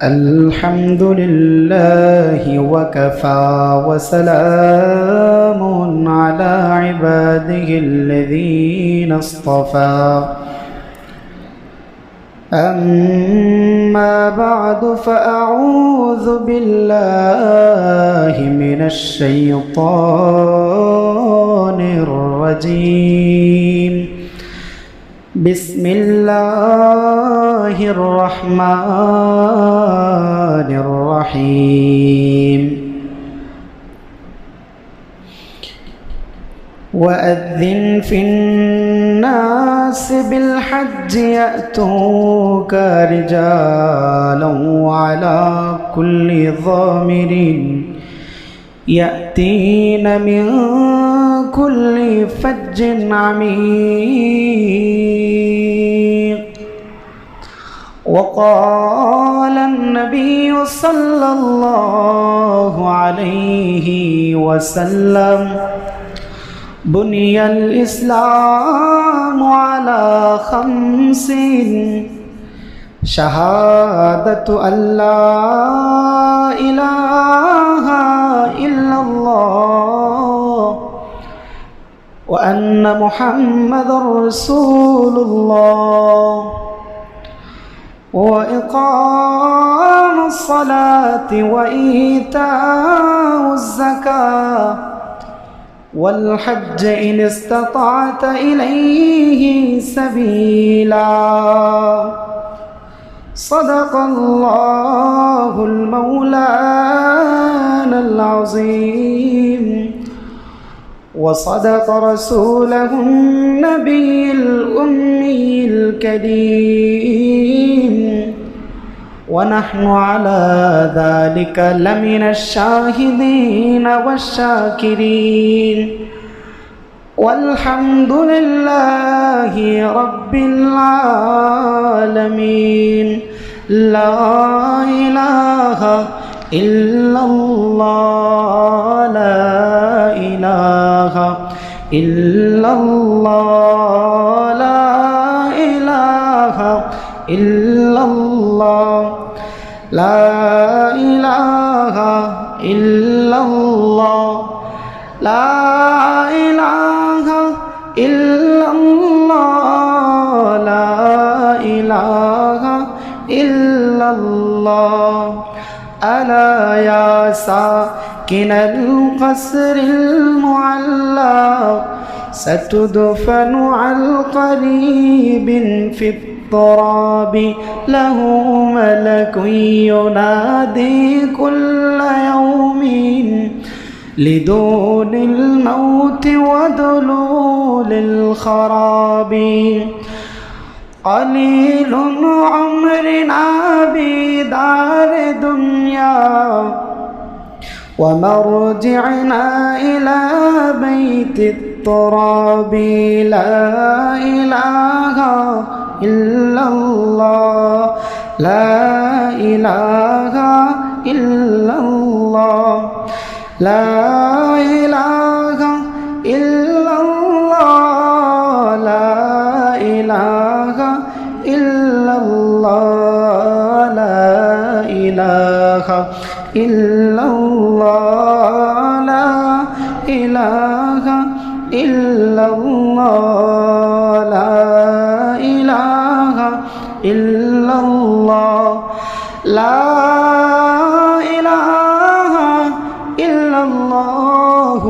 الحمد لله وكفى وسلام على عباده الذين اصطفى أما بعد فأعوذ بالله من الشيطان الرجيم بسم الله الرحمن الرحيم وأذن في الناس بالحج يأتوك رجالا وعلى كل ضامر يأتين من كل فج عميق وقال النبي صلى الله عليه وسلم بني الإسلام على خمس شهادة أن لا إله إلا الله وأن محمد رسول الله وإقام الصلاة وإيتاء الزكاة والحج إن استطعت إليه سبيلا صدق الله المولانا العظيم وصدق رسوله النبي الأمي الكريم ونحن على ذلك لمن الشاهدين والشاكرين والحمد لله رب العالمين لا إله إلا الله لا إله إلا الله لا إله إلا الله لا إله إلا الله لا إله إلا الله لا إله إلا الله ألا يا ساكن القصر المعلى ستدفن على قريب في التراب له ملك ينادي كل يوم لدون الموت ودلول الخراب قليل عمرنا بدار دنيا ومرجعنا إلى بيت التراب لا إله إلا الله لا إله إلا الله لا إله إلا الله لا إله إلا الله لا إله إلا الله لا إله إلا الله لا إله إلا الله لا إله إلا الله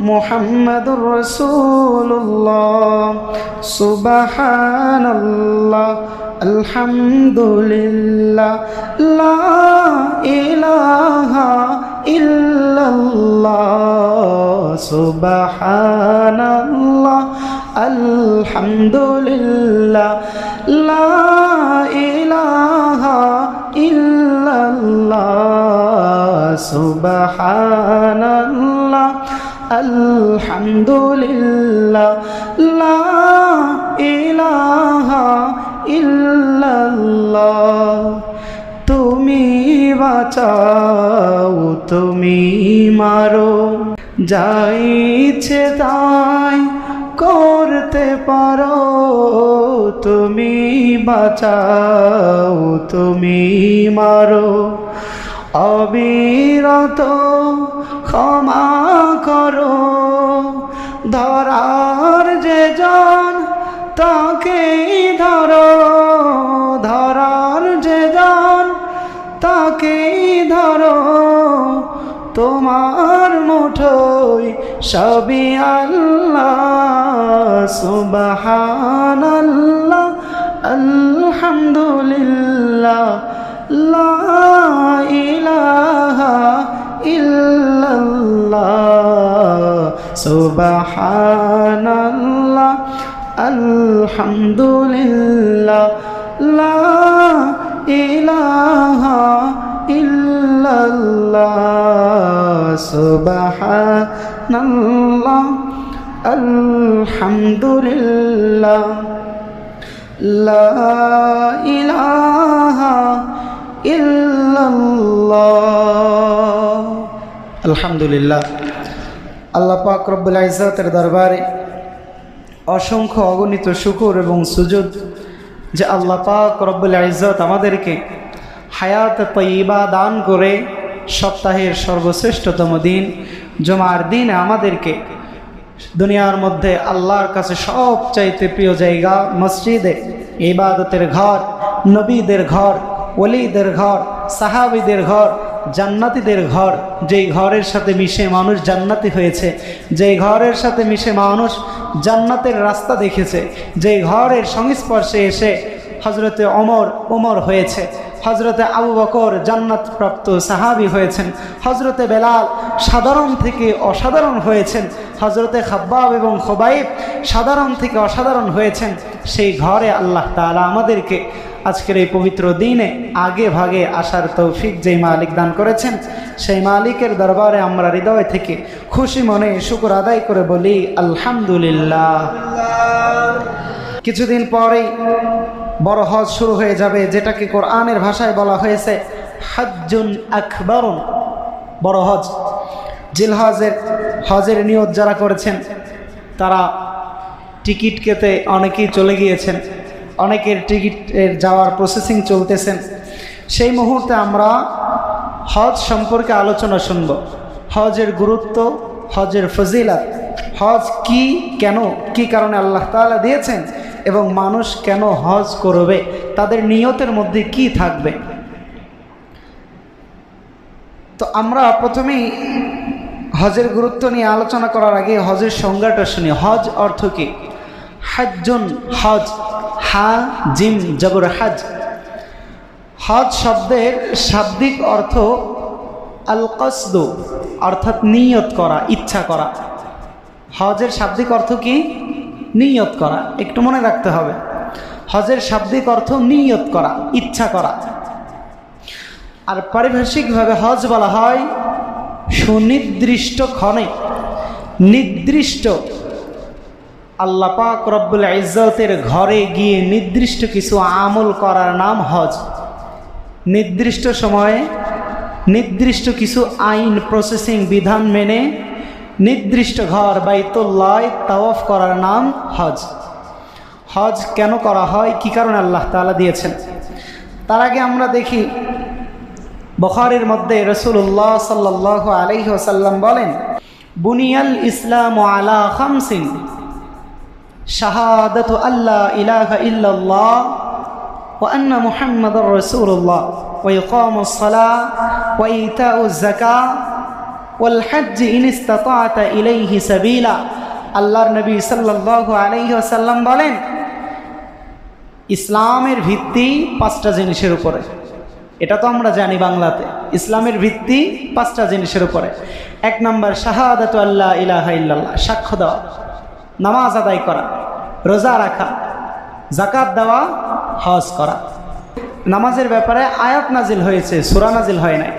محمد رسول الله سبحان الله الحمد لله لا إله إلا الله سبحان الله الحمد لله لا إله إلا الله سبحان الله الحمد لله لا إله إلا الله তুমি বাঁচাও তুমি মারো যাই ইচ্ছে তাই করতে পারো তুমি বাঁচাও, তুমি মারো অবিরত ক্ষমা করো। ধরার যে জন তাকেই ধরো, ধরার যে জন তাকেই ধরো। তোমার মুঠোয় সবই আল্লাহ, সুবহানাল্লাহ, আলহামদুলিল্লাহ, লা ইলাহা ইল্লাল্লাহ, সুবহানাল্লাহ, আলহামদুলিল্লাহ, লা ইলাহা ইল্লাল্লাহ, সুবহানাল্লাহ, আলহামদুলিল্লাহ, লা ইলাহা ইল্লাল্লাহ। আলহামদুলিল্লাহ। আল্লাহ পাক রব্বুল ইজ্জতের দরবারে অসংখ্য অগণিত শুকর এবং সুজুদ যে আল্লাহ পাক রব্বুল ইজ্জত আমাদেরকে হায়াত তয়্যিবা দান করে সপ্তাহের সর্বশ্রেষ্ঠতম দিন জুমার দিনে আমাদেরকে দুনিয়ার মধ্যে আল্লাহর কাছে সবচাইতে প্রিয় জায়গা মসজিদে ইবাদতের ঘর, নবীদের ঘর, ওলিদের ঘর, সাহাবীদের ঘর, জান্নাতীদের ঘর, যেই ঘরের সাথে মিশে মানুষ জান্নাতি হয়েছে, যেই ঘরের সাথে মিশে মানুষ জান্নাতের রাস্তা দেখেছে, যেই ঘরের সংস্পর্শে এসে হজরতে ওমর হয়েছে, হজরতে আবু বকর জান্নাতপ্রাপ্ত সাহাবী হয়েছেন, হজরতে বেলাল সাধারণ থেকে অসাধারণ হয়েছেন, হজরতে খাব্বাব এবং খোবাইব সাধারণ থেকে অসাধারণ হয়েছেন। সেই ঘরে আল্লাহ তাআলা আমাদেরকে আজকের এই পবিত্র দিনে আগে ভাগে আসার তৌফিক যেই মালিক দান করেছেন, সেই মালিকের দরবারে আমরা হৃদয় থেকে খুশি মনে শুকর আদায় করে বলি আলহামদুলিল্লাহ। কিছুদিন পরেই বড় হজ শুরু হয়ে যাবে, যেটাকে কোরআনের ভাষায় বলা হয়েছে হজ্জুন আকবরুন, বড় হজ। হজের নিয়ত যারা করেছেন তারা টিকিট কেটে অনেকেই চলে গিয়েছেন, অনেকের টিকিটের যাওয়ার প্রসেসিং চলতেছেন। সেই মুহূর্তে আমরা হজ সম্পর্কে আলোচনা শুনব, হজের গুরুত্ব, হজের ফজিলত, হজ কি, কেন, কি কারণে আল্লাহ তাআলা দিয়েছেন এবং মানুষ কেন হজ করবে, তাদের নিয়তের মধ্যে কি থাকবে। তো আমরা প্রথমেই হজের গুরুত্ব নিয়ে আলোচনা করার আগে হজের সংজ্ঞাটা শুনি। হজ অর্থ কি? হজ্জুন, হজ, হা জিম জবর হজ। হজ শব্দের শাব্দিক অর্থ আল কসদু, অর্থাৎ নিয়ত করা, ইচ্ছা করা। হজের শাব্দিক অর্থ কি? নিয়ত করা। একটু মনে রাখতে হবে, হজের শাব্দিক অর্থ নিয়ত করা, ইচ্ছা করা। আর পারিভাষিকভাবে হজ বলা হয় সুনির্দিষ্ট ক্ষণে নির্দিষ্ট আল্লাহ পাক রব্বুল ইজ্জতের ঘরে গিয়ে নির্দিষ্ট কিছু আমল করার নাম হজ। নির্দিষ্ট সময়ে নির্দিষ্ট কিছু আইন প্রসেসিং বিধান মেনে নির্দিষ্ট ঘর বাইতুল্লাহ তাওয়াফ করার নাম হজ। হজ কেন করা হয়, কি কারণে আল্লাহ তাআলা দিয়েছেন, তার আগে আমরা দেখি বুখারীর মধ্যে রাসূলুল্লাহ সাল্লাল্লাহু আলাইহি ওয়াসাল্লাম বলেন, বুনিয়াল ইসলামু আলা খামসিন, শাহাদাতু আল্লা ইলাহা ইল্লাল্লাহ ওয়া আন্না মুহাম্মাদার রাসূলুল্লাহ ওয়া ইকামুস সালাহ ওয়া ইতাউজ যাকাহ ওয়াল হজ্জ ইন ইসতাতা'তা ইলাইহি সাবিলা। আল্লাহর নবী সাল্লাল্লাহু আলাইহি ওয়াসাল্লাম বলেন, ইসলামের ভিত্তি 5টা জিনিসের উপরে। এটা তো আমরা জানি বাংলাতে, ইসলামের ভিত্তি 5টা জিনিসের উপরে। 1 নম্বর শাহাদাতু আল্লা ইলাহা ইল্লাল্লাহ, সাক্ষ্য দেওয়া, নামাজ আদায় করা, রোজা রাখা, যাকাত দেওয়া, হজ করা। নামাজের ব্যাপারে আয়াত নাজিল হয়েছে, সূরা নাজিল হয় নাই।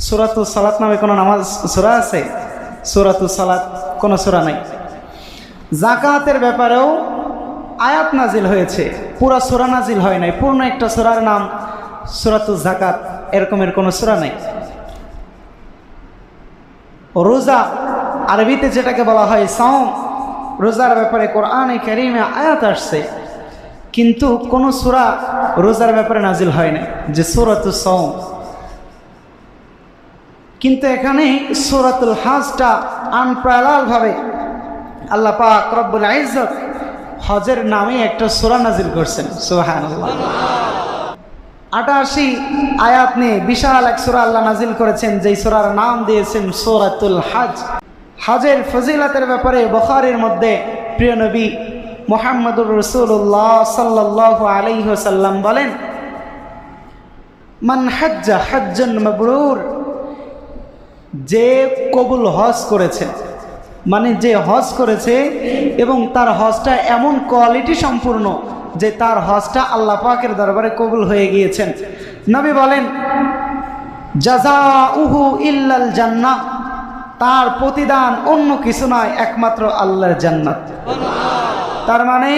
সূরাতুস সালাত নামে কোনো নামাজ সূরা আছে? সূরাতুস সালাত কোনো সূরা নাই। যাকাতের ব্যাপারেও আয়াত নাজিল হয়েছে, পুরা সূরা নাজিল হয় নাই। পূর্ণ একটা সূরার নাম সূরাতুজ যাকাত, এরকমের কোনো সূরা নাই। রোজা, আরবিতে যেটাকে বলা হয় সাওম, রোজার ব্যাপারে কোরআনে কারীমে আয়াত আসছে, কিন্তু কোন সূরা রোজার ব্যাপারে নাজিল হয় না, যে সূরাতুস সাওম। কিন্তু এখানে সূরাতুল হজটা আনপ্যারালালভাবে আল্লাহ পাক রব্বুল ইজ্জত হজের নামে একটা সূরা নাজিল করছেন। সুবহানাল্লাহ। 88 আয়াত নিয়ে বিশাল এক সূরা আল্লাহ নাজিল করেছেন, যেই সূরার নাম দিয়েছেন সূরাতুল হজ। হজের ফজিলতের ব্যাপারে বুখারীর মধ্যে প্রিয় নবী মুহাম্মদুর রাসূলুল্লাহ সাল্লাল্লাহু আলাইহি ওয়াসাল্লাম বলেন, মান হাজ্জা হাজ্জান মাবরুর, যে কবুল হজ করেছে, মানে যে হজ করেছে এবং তার হজটা এমন কোয়ালিটি সম্পূর্ণ যে তার হজটা আল্লাহ পাকের দরবারে কবুল হয়ে গিয়েছেন। নবী বলেন, জাযাউহু ইল্লাল জান্নাহ, তার প্রতিদান অন্য কিছু নয়, একমাত্র আল্লাহর জান্নাত। তার মানে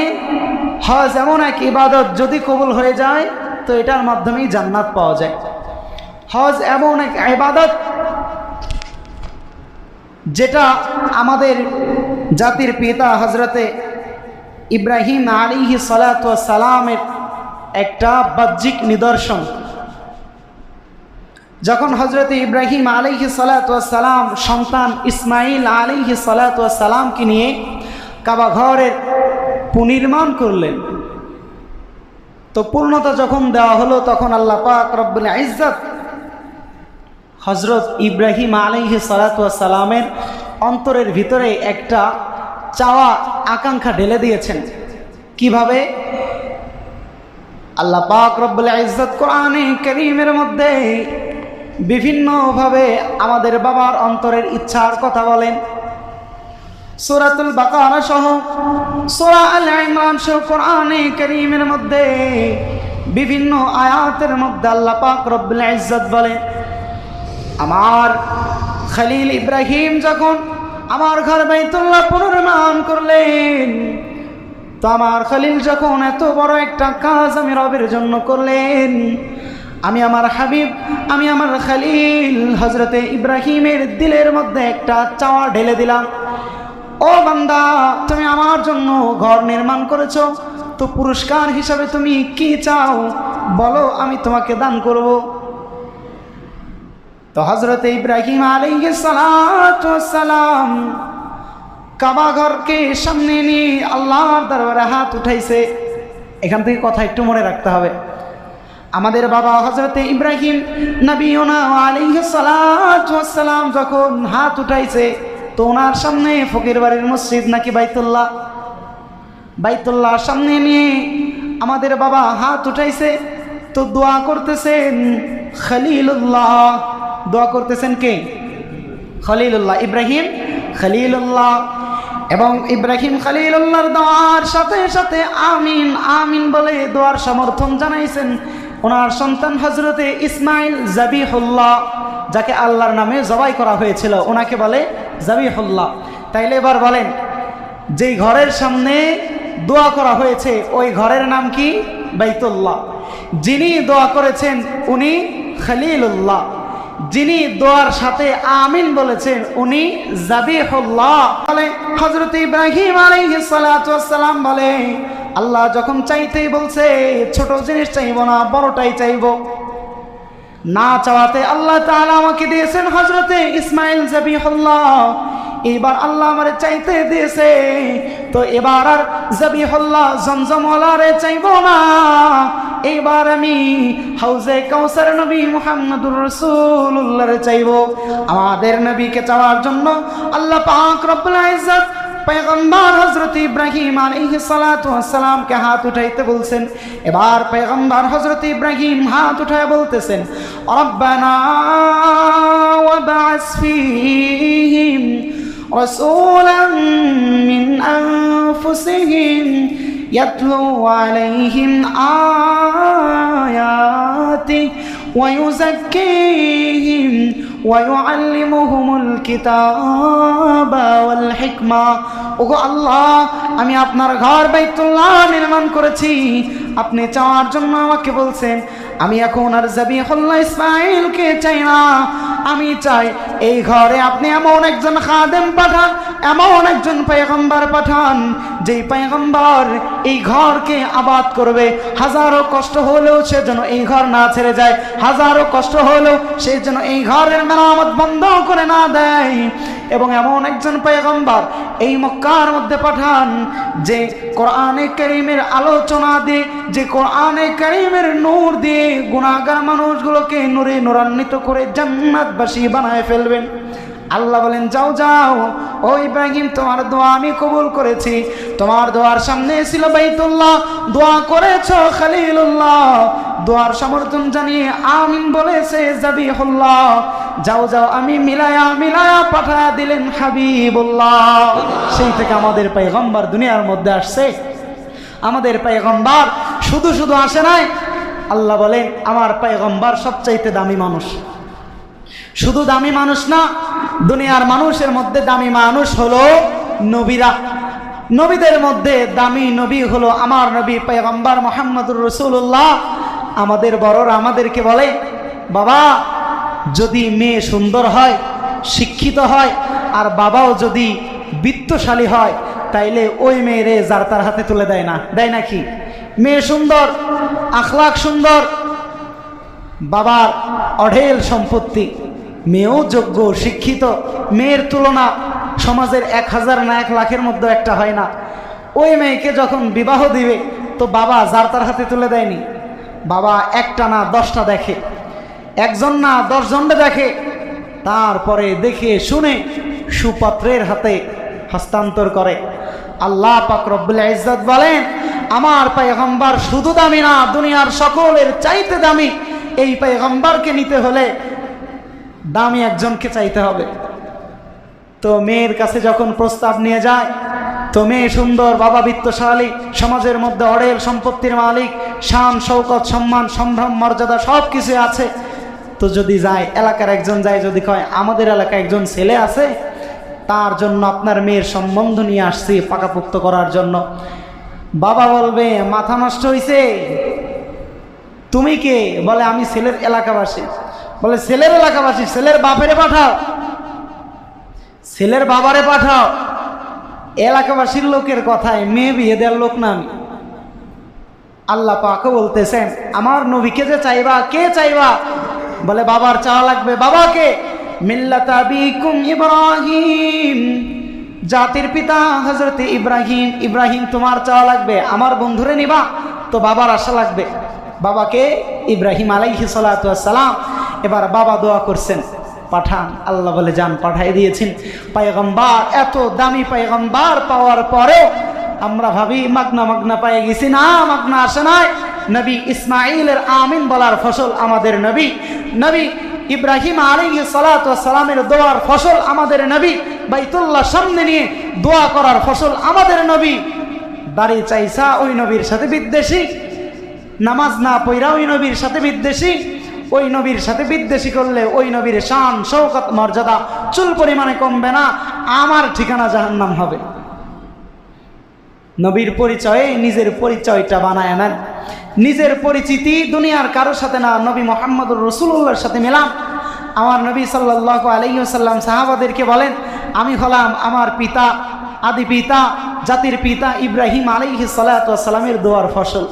হজ এমন এক ইবাদত, যদি কবুল হয়ে যায় তো এটার মাধ্যমেই জান্নাত পাওয়া যায়। হজ এমন এক ইবাদত যেটা আমাদের জাতির পিতা হজরতে ইব্রাহিম আলাইহিস সালাতু ওয়াস সালামের একটা বাহ্যিক নিদর্শন। যখন হজরতে ইব্রাহিম আলাইহিস সালাতু ওয়াস সালাম সন্তান ইসমাইল আলাইহিস সালাতু ওয়াস সালামকে নিয়ে কাবা ঘরের পুনর্নির্মাণ করলেন, তো পূর্ণতা যখন দেওয়া হলো, তখন আল্লাহ পাক রব্বুল ইজ্জত হজরত ইব্রাহিম আলাইহিস সালাতু ওয়াস সালামের অন্তরের ভিতরে একটা চাওয়া আকাঙ্ক্ষা ঢেলে দিয়েছেন। কিভাবে? আল্লাহ পাক রব্বুল ইজ্জত কোরআনে কারীমের মধ্যে বিভিন্নভাবে আমাদের বাবার অন্তরের ইচ্ছার কথা বলেন। সূরাতুল বাকারা সহ সূরা আল ইমরান সহ কোরআনে কারীমের মধ্যে বিভিন্ন আয়াতের মধ্যে আল্লাহ পাক রব্বুল ইজ্জত বলেন, আমার খলিল ইব্রাহিম যখন আমার ঘর বাইতুল্লাহ পুনর্নির্মাণ করলেন, তো আমার খলিল যখন এত বড় একটা কাজ আমি রবের জন্য করলেন, আমি আমার হাবিব, আমি আমার খলিল হজরতে ইব্রাহিমের দিলের মধ্যে একটা চাওয়া ঢেলে দিলাম, ও বান্দা, তুমি আমার জন্য ঘর নির্মাণ করেছো, তো পুরস্কার হিসাবে তুমি কি চাও বলো, আমি তোমাকে দান করব। তো হজরতে ইব্রাহিম আলাইহিস সালাতু ওয়াস সালাম কাবা ঘরকে সামনে নিয়ে আল্লাহর দরবারে হাত উঠাইছে। এখান থেকে কথা একটু মনে রাখতে হবে, আমাদের বাবা হজরতে ইব্রাহিম নবিয়ুনা আলাইহিস সালাতু ওয়াস সালাম যখন হাত উঠাইছে, তো ওনার সামনে ফকির বাড়ির মসজিদ নাকি বাইতুল্লাহ, বাইতুল্লাহ সামনে নিয়ে আমাদের বাবা হাত উঠাইছে, তো দোয়া করতেছেন খলিলুল্লাহ। দোয়া করতেছেন কে? খলিলুল্লাহ, ইব্রাহিম খলিলুল্লাহ। এবং ইব্রাহিম খলিলুল্লাহর দোয়ার সাথে সাথে আমিন আমিন বলে দোয়ার সমর্থন জানাইছেন ওনার সন্তান হজরতে ইসমাইল জাবিহুল্লাহ, যাকে আল্লাহর নামে জবাই করা হয়েছিল, ওনাকে বলে জাবিহুল্লাহ। তাইলে এবার বলেন, যেই ঘরের সামনে দোয়া করা হয়েছে ওই ঘরের নাম কি? বাইতুল্লাহ। যিনি দোয়া করেছেন উনি খলিলুল্লাহ, যিনি দোয়ার সাথে আমিন বলেছেন উনি জাবিহুল্লাহ। বলে হযরত ইব্রাহিম আলাইহিস সালাতু ওয়াস সালাম বলে, আল্লাহ যখন চাইতেই বলছে ছোট জিনিস চাইবো না, বড়টাই চাইবো। না চাওয়াতে আল্লাহ তাআলা আমাকে দিয়েছেন হযরতে ইসমাইল জাবিহুল্লাহ। এবার আল্লাহ আমারে চাইতে দিয়েছে, তো এবার আর জাবিহুল্লাহ জমজমওয়ালারে চাইবো না, এইবার আমি হাউজে কাউসার নবী মুহাম্মদুর রাসূলুল্লাহরে চাইবো। আমাদের নবীকে চাওয়ার জন্য আল্লাহ পাক রব্বুল ইজ্জত পয়গম্বর হযরত ইব্রাহিম আলাইহিস সালাতু ওয়াস সালামকে হাত উঠাইতে বলছেন। এবার পয়গম্বর হযরত ইব্রাহিম হাত উঠায় বলতেছেন, রব্বানা ওয়াবআস ফীহিম রাসূলান মিন আনফুসিহিম ইয়াতলু আলাইহিম আয়াতি ওয়া ইউযাক্কিহিম ওয়ায়ুআল্লিমুহুমুল কিতাবা ওয়াল হিকমা। ওগো আল্লাহ, আমি আপনার ঘর বাইতুল্লাহ নির্মাণ করেছি, আপনি চাওয়ার জন্য আমাকে বলছেন, আমি এখন আর জাবিহুল্লাহ ইসমাইলকে চাই না, আমি চাই এই ঘরে আপনি এমন একজন খাদেম পাঠান, এমন একজন পয়গম্বর পাঠান যেই পয়গম্বর এই ঘরকে আবাদ করবে, হাজারো কষ্ট হলেও সে যেন এই ঘর না ছেড়ে যায়, হাজারো কষ্ট হলেও সে যেন এই ঘরের মেরামত বন্ধ করে না দেয়। এবং এমন একজন পয়গম্বর এই মক্কার মধ্যে পাঠান যে কোরআনে কারীমের আলোচনা দিয়ে, যে কোরআনে কারীমের নূর দিয়ে গুনাহগার মানুষগুলোকে নূরে নূরান্বিত করে জান্নাতবাসী বানায় ফেলবেন। আল্লাহ বলেন, যাও যাও ও ইব্রাহিম, তোমার দোয়া আমি কবুল করেছি। তোমার দোয়ার সামনে ছিল বাইতুল্লাহ, দোয়া করেছো খলিলুল্লাহ, দোয়ার সমর্থন জানিয়ে আমিন বলেছে জাবিহুল্লাহ। যাও যাও আমি মিলায়া মিলায়া পাঠা দিলেন হাবিবুল্লাহ। সেই থেকে আমাদের পয়গম্বর দুনিয়ার মধ্যে আসছে। আমাদের পয়গম্বর শুধু শুধু আসে নাই। আল্লাহ বলেন, আমার পয়গম্বর সবচাইতে দামি মানুষ। শুধু দামি মানুষ না, দুনিয়ার মানুষের মধ্যে দামি মানুষ হলো নবীরা। নবীদের মধ্যে দামি নবী হলো আমার নবী পয়গম্বর মুহাম্মদুর রাসূলুল্লাহ। আমাদের বড়রা আমাদেরকে বলে, বাবা যদি মেয়ে সুন্দর হয়, শিক্ষিত হয়, আর বাবাও যদি বিত্তশালী হয়, তাইলে ওই মেয়েরে যার তার হাতে তুলে দেয় না, দেয় নাকি? মেয়ে সুন্দর, আখলাক সুন্দর, বাবার অঢেল সম্পত্তি, মেয়েও যোগ্য শিক্ষিত, মেয়ের তুলনা সমাজের 1000 না 1 লাখের মধ্যে একটা হয় না। ওই মেয়েকে যখন বিবাহ দিবে তো বাবা যার তার হাতে তুলে দেয়নি। বাবা একটা না 10টা দেখে, একজন না 10 জনকে দেখে, তারপরে দেখে শুনে সুপাত্রের হাতে হস্তান্তর করে। আল্লাহ পাক রব্বুল ইজ্জত বলেন, আমার পয়গম্বর শুধু দামি না, দুনিয়ার সকলের চাইতে দামি। এই পয়গম্বরকে নিতে হলে দামি একজনকে চাইতে হবে। তো মেয়ের কাছে যখন প্রস্তাব নিয়ে যায়, তো মেয়ে সুন্দর, বাবা বিত্তশালী, সমাজের মধ্যে অঢেল সম্পত্তির মালিক, শান শৌকত সম্মান সম্ভ্রম মর্যাদা সব কিছু আছে। তো যদি যায়, এলাকার একজন যায়, যদি কয় আমাদের এলাকায় একজন ছেলে আছে, তার জন্য আপনার মেয়ের সম্বন্ধ নিয়ে আসছি পাকাপোক্ত করার জন্য। বাবা বলবে, মাথা নষ্ট হইছে, তুমি কে? বলে আমি ছেলের এলাকাবাসী। বলে ছেলের এলাকাবাসী, ছেলের বাপেরে পাঠাও, ছেলের বাবারে পাঠাও। এলাকাবাসীর লোকের কথায় মেয়ে বিয়ে দেওয়ার লোক না আমি। আল্লাহ পাকও বলতেছেন, আমার নবীকে যে চাইবা, কে চাইবা? বলে বাবার চাওয়া লাগবে। বাবাকে? মিল্লাত আবিকুম ইব্রাহিম, জাতির পিতা হযরত ইব্রাহিম। ইব্রাহিম তোমার চাওয়া লাগবে। আমার বন্ধুরে নিবা তো বাবার আশা লাগবে। বাবাকে? ইব্রাহিম আলাইহিস সালাতু ওয়াস সালাম। এবার বাবা দোয়া করছেন, পাঠান। আল্লাহ বলে যান, পাঠাই দিয়েছেন। পয়গম্বর, এত দামি পয়গম্বর পাওয়ার পরেও আমরা ভাবি মাগনা মাগনা পেয়ে গেছি। না, মাগনা আসে নাই। নবী ইসমাইলের আমিন বলার ফসল আমাদের নবী। নবী ইব্রাহিম আলাইহিস সালাতু ওয়াস সালামের দোয়ার ফসল আমাদের নবী। বাইতুল্লাহ সামনে নিয়ে দোয়া করার ফসল আমাদের নবী। দাড়ি চাইছা ওই নবীর সাথে বিদ্বেষী, নামাজ না পড়া ওই নবীর সাথে বিদ্বেষী। ওই নবীর সাথে বিদ্বেষী করলে ওই নবীর শান শৌকত মর্যাদা চুল পরিমাণে কমবে না, আমার ঠিকানা জাহান্নাম হবে। নবীর পরিচয়ে নিজের পরিচয়টা বানায় নেন। নিজের পরিচিতি দুনিয়ার কারোর সাথে না, নবী মুহাম্মদুর রাসূলুল্লাহর সাথে মিলান। আমার নবী সাল্লাল্লাহু আলাইহি ওয়াসাল্লাম সাহাবাদেরকে বলেন, আমি হলাম আমার পিতা, আদি পিতা, জাতির পিতা ইব্রাহিম আলাইহিস সালাতু ওয়াস সালামের দোয়ার ফসল।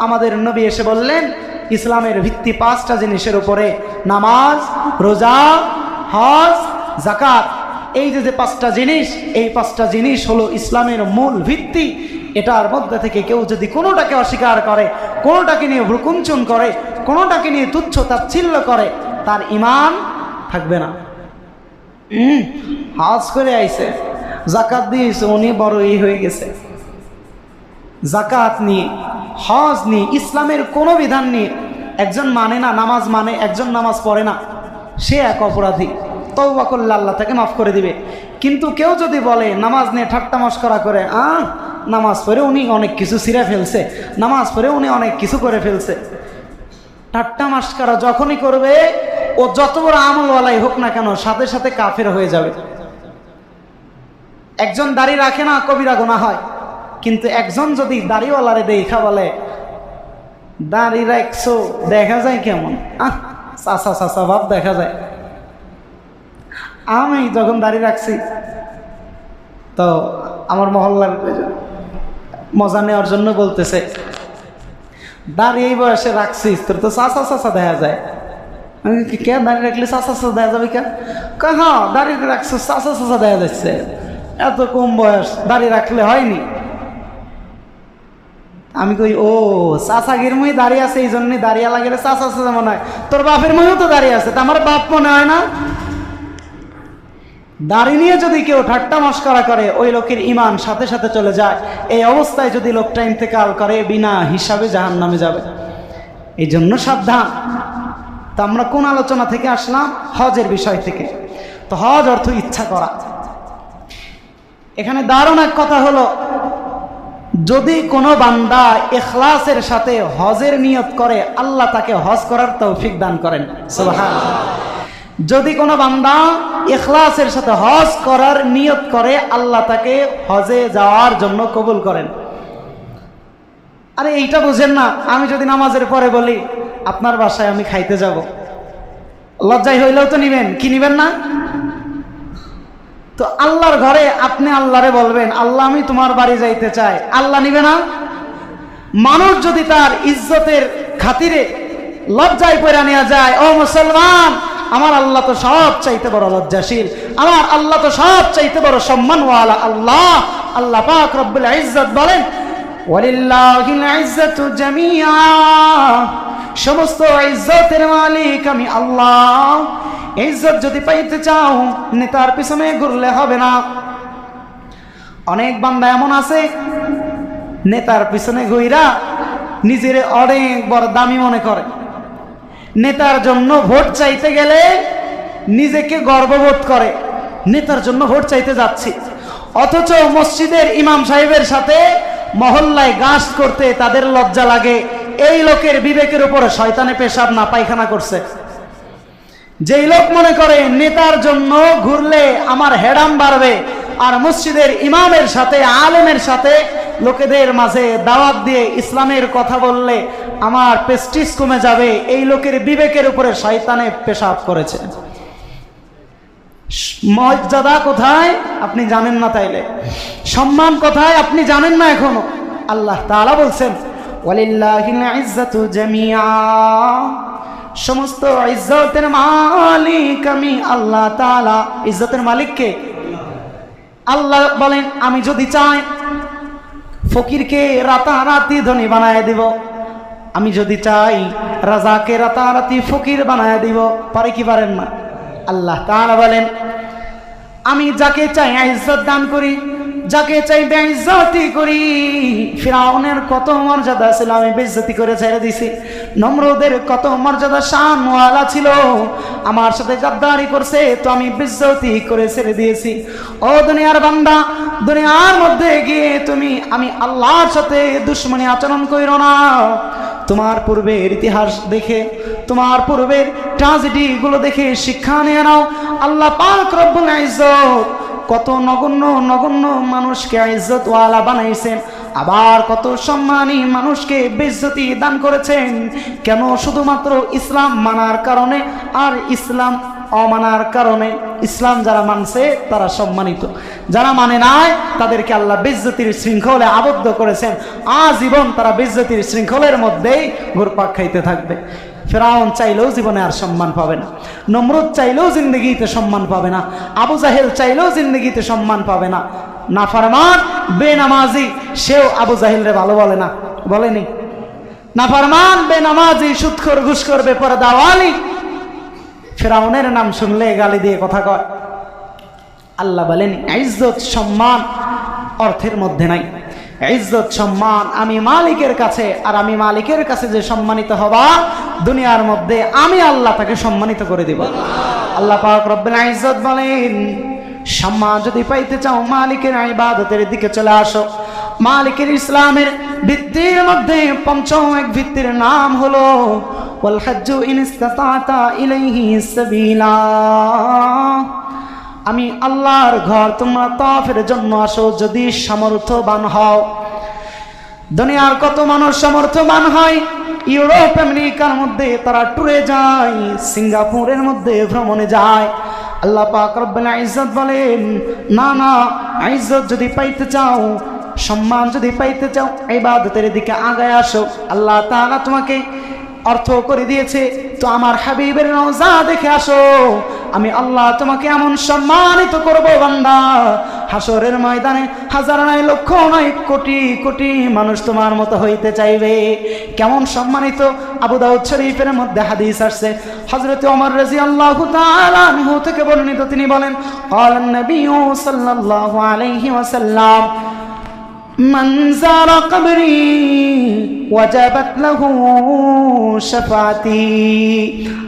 আমাদের নবী এসে বললেন, ইসলামের ভিত্তি 5টা জিনিসের উপরে, নামাজ, রোজা, হজ, যাকাত। এই যে 5টা জিনিস, এই 5টা জিনিস হলো ইসলামের মূল ভিত্তি। এটার মধ্যে থেকে কেউ যদি কোনোটাকে অস্বীকার করে, কোনোটাকে নিয়ে ভ্রুকুঞ্চন করে, কোনোটাকে নিয়ে তুচ্ছ তাচ্ছিল্য করে, তার ঈমান থাকবে না। হজ করে আইছে, যাকাত দিয়েছে, উনি বড়ই হয়ে গেছে। যাকাত নিয়ে, হজ নিয়ে, ইসলামের কোনো বিধান নিয়ে একজন মানে না, নামাজ মানে, একজন নামাজ পড়ে না, সে এক অপরাধী। তওবা করলে আল্লাহ তাকে মাফ করে দিবে। কিন্তু কেউ যদি বলে, নামাজ নিয়ে ঠাট্টা মশকরা করে, নামাজ পড়ে উনি অনেক কিছু ছিঁড়ে ফেলছে, নামাজ পড়ে উনি অনেক কিছু করে ফেলছে, ঠাট্টা মশকরা যখনই করবে, ও যত বড় আমলওয়ালাই হোক না কেন, সাথে সাথে কাফের হয়ে যাবে। একজন দাড়ি রাখে না, কবিরা গুনাহ হয়। কিন্তু একজন যদি দাড়িওয়ালারে দেখা বলে, দাড়ি রাখছো, দেখা যায় কেমন, চাচা চাচা ভাব দেখা যায়। আমি যখন দাড়ি রাখছি, তো আমার মহল্লার মজা নেওয়ার জন্য বলতেছে, দাড়ি এই বয়সে রাখছিস, তোর তো চাচা চাচা দেখা যায়। আমি কে দাড়ি রাখলে চাচা চাচা দেখা যাবে কে? হ্যাঁ, দাড়ি রাখছিস, চাচা চাচা দেখা যাচ্ছে, এত কম বয়স দাড়ি রাখলে হয়নি। আমি কই, ও চাচাগির মুই দাঁড়িয়ে আছে, এই জন্যই দাঁড়িয়ে লাগে চাচা চাচা মনে হয়। তোর বাপের মুইও তো দাঁড়িয়ে আছে, তা আমার বাপ মনে হয় না? দাড়ি নিয়ে যদি কেউ ঠাট্টা মস্করা করে, ওই লোকের ঈমান সাথে সাথে চলে যায়। এই অবস্থায় যদি লোকটা ইন্তেকাল করে, বিনা হিসাবে জাহান্নামে যাবে। এই জন্য সাবধান। তা আমরা কোন আলোচনা থেকে আসলাম? হজের বিষয় থেকে। তো হজ অর্থ ইচ্ছা করা। এখানে দারুণ এক কথা হলো, যদি কোনো বান্দা ইখলাসের সাথে হজের নিয়ত করে, আল্লাহ তাকে হজ করার তৌফিক দান করেন। সুবহানাল্লাহ। যদি কোনো বান্দা ইখলাসের সাথে হজ করার নিয়ত করে, আল্লাহ তাকে হজে যাওয়ার জন্য কবুল করেন। আরে এইটা বুঝেন না? আমি যদি নামাজের পরে বলি আপনার বাসায় আমি খাইতে যাব, লজ্জায় হইলেও তো নিবেন, কি নিবেন না? তো আল্লাহর ঘরে আপনি আল্লাহরে বলবেন, আল্লাহ আমি তোমার বাড়ি যাইতে চাই, আল্লাহ নিবে না? মানুষ যদি তার ইজ্জতের খাতিরে লজ্জায় পড়া নিয়ে যায়, ও মুসলমান, আমার আল্লাহ তো সব চাইতে বড় লজ্জাশীল, আমার আল্লাহ তো সব চাইতে বড় সম্মানওয়ালা আল্লাহ। আল্লাহ পাক রব্বুল ইজ্জত বলেন, ওয়ালিল্লাহিল ইজ্জাতু জামিআ, সমস্ত ইজ্জতের মালিক আমি আল্লাহ। ইজ্জত যদি পাইতে চাও, নেতার পিছনে ঘুরলে হবে না। অনেক বান্দা এমন আছে, নেতার পিছনে ঘুইরা নিজের অনেক বড় দামি মনে করে। নেতার জন্য ভোট চাইতে গেলে নিজেকে গর্ববোধ করে, নেতার জন্য ভোট চাইতে যাচ্ছি। অথচ মসজিদের ইমাম সাহেবের সাথে মহল্লায় গাছ করতে তাদের লজ্জা লাগে। এই লোকের বিবেকের উপরে শয়তানে পেশাব না পায়খানা করছে। যেই লোক মনে করে নেতার জন্য ঘুরলে আমার হেডাম বাড়বে, আর মসজিদের ইমামের সাথে আলেমের সাথে লোকেদের মাঝে দাওয়াত দিয়ে ইসলামের কথা বললে আমার প্রেস্টিজ কমে যাবে, এই লোকের বিবেকের উপরে শয়তানে পেশাব করেছে। মর্যাদা কোথায় আপনি জানেন না, তাইলে সম্মান কোথায় আপনি জানেন না এখনো। আল্লাহ তাআলা বলছেন, ওয়ালিল্লাহিল ইজ্জাতু জামিআ, সমস্ত ইজ্জতের মালিক আমি আল্লাহ তাআলা। ইজ্জতের মালিক কে? আল্লাহ বলেন, আমি যদি চাই ফকিরকে রাতারাতি ধনী বানায় দিব, আমি যদি চাই রাজাকে রাতারাতি ফকির বানায় দিব। পারে কি পারেন না? আল্লাহ তাআলা বলেন, আমি যাকে চাই ইজ্জত দান করি, যাকে চাই বেইজ্জতি করি। ফিরাউনের কত মর্যাদা ছিল, আমি বেইজ্জতি করে ছেড়ে দিছি। নমরুদের কত মর্যাদা শানওয়ালা ছিল, আমার সাথে গাদ্দারি করছে, তো আমি বেইজ্জতি করে ছেড়ে দিয়েছি। ও দুনিয়ার বান্দা, দুনিয়ার মধ্যে গিয়ে তুমি আমি আল্লাহর সাথে দুশমনী আচরণ কইরো না। তোমার পূর্বের ইতিহাস দেখে, তোমার পূর্বের ট্র্যাজেডি গুলো দেখে শিক্ষা নিয়ে নাও। আল্লাহ পাক রব্বুল ইজ্জত কত নগণ্য নগণ্য মানুষকে ইজ্জতওয়ালা বানাইছেন, আবার কত সম্মানী মানুষকে বেইজ্জতি দান করেছেন। কেন? শুধুমাত্র ইসলাম মানার কারণে, আর ইসলাম অমানার কারণে। ইসলাম যারা মানছে তারা সম্মানিত, যারা মানে নাই তাদেরকে আল্লাহ বেইজ্জতির শৃঙ্খলে আবদ্ধ করেছেন। আজীবন তারা বেইজ্জতির শৃঙ্খলের মধ্যেই ঘুরপাক খাইতে থাকবে। ফেরাউন চাইলেও জীবনে আর সম্মান পাবে না, নমরুদ চাইলেও জিন্দগিতে সম্মান পাবে না, আবু জাহেল চাইলেও জিন্দগিতে সম্মান পাবে না। নাফরমান বেনামাজি সেও আবু জাহেলরে ভালো বলে না, বলেনি? নাফরমান বেনামাজি সুদখোর ঘুষখোর বেপরদাওয়ালি ফেরাউনের নাম শুনলে গালি দিয়ে কথা কয়। আল্লাহ বলেন, ইজ্জত সম্মান অর্থের মধ্যে নাই। ইজ্জত সম্মান আমি মালিকের কাছে, আর আমি মালিকের কাছে যে সম্মানিত হবা দুনিয়ার মধ্যে, আমি আল্লাহ তাকে সম্মানিত করে দিব। আল্লাহ পাক রব্বুল ইজ্জত বলেন, সম্মান যদি পাইতে চাও মালিকের ইবাদতের দিকে চলে আসো। মালিকের ইসলামের ভিত্তির মধ্যে পঞ্চম এক ভিত্তির নাম হলো ওয়াল হাজ্জু ইন ইসতাতা ইলাইহি সাবিলা। আমি আল্লাহর ঘর তোমরা তাওয়াফের জন্য আসো যদি সামর্থ্যবান হও। দুনিয়ার কত মানুষ সামর্থ্যবান হয়, ইউরোপ আমেরিকার মধ্যে তারা ট্যুরে যায়, সিঙ্গাপুরের মধ্যে ভ্রমণে যায়। আল্লাহ পাক রব্বুল ইজ্জত বলেন, না না, ইজ্জত যদি পাইতে চাও সম্মান যদি পাইতে চাও ইবাদতের দিকে আগায় আসো। আল্লাহ তাআলা তোমাকে অর্থ করে দিয়েছে, তো আমার হাবিবের রওজা দেখে আসো, আমি আল্লাহ তোমাকে এমন সম্মানিত করব বান্দা, হাসরের ময়দানে হাজার নয় লক্ষ নয় কোটি কোটি মানুষ তোমার মতো হইতে চাইবে। কেমন সম্মানিত! আবু দাউদ শরীফের মধ্যে হাদিস আসছে, হযরত ওমর রাদিয়াল্লাহু তাআলা আনহু থেকে বর্ণিত, তিনি বলেন, ক্বালান নবী সাল্লাল্লাহু আলাইহি ওয়াসাল্লাম, মান যারা কবরি ওয়াজাবাত লাহু শাফাআতি।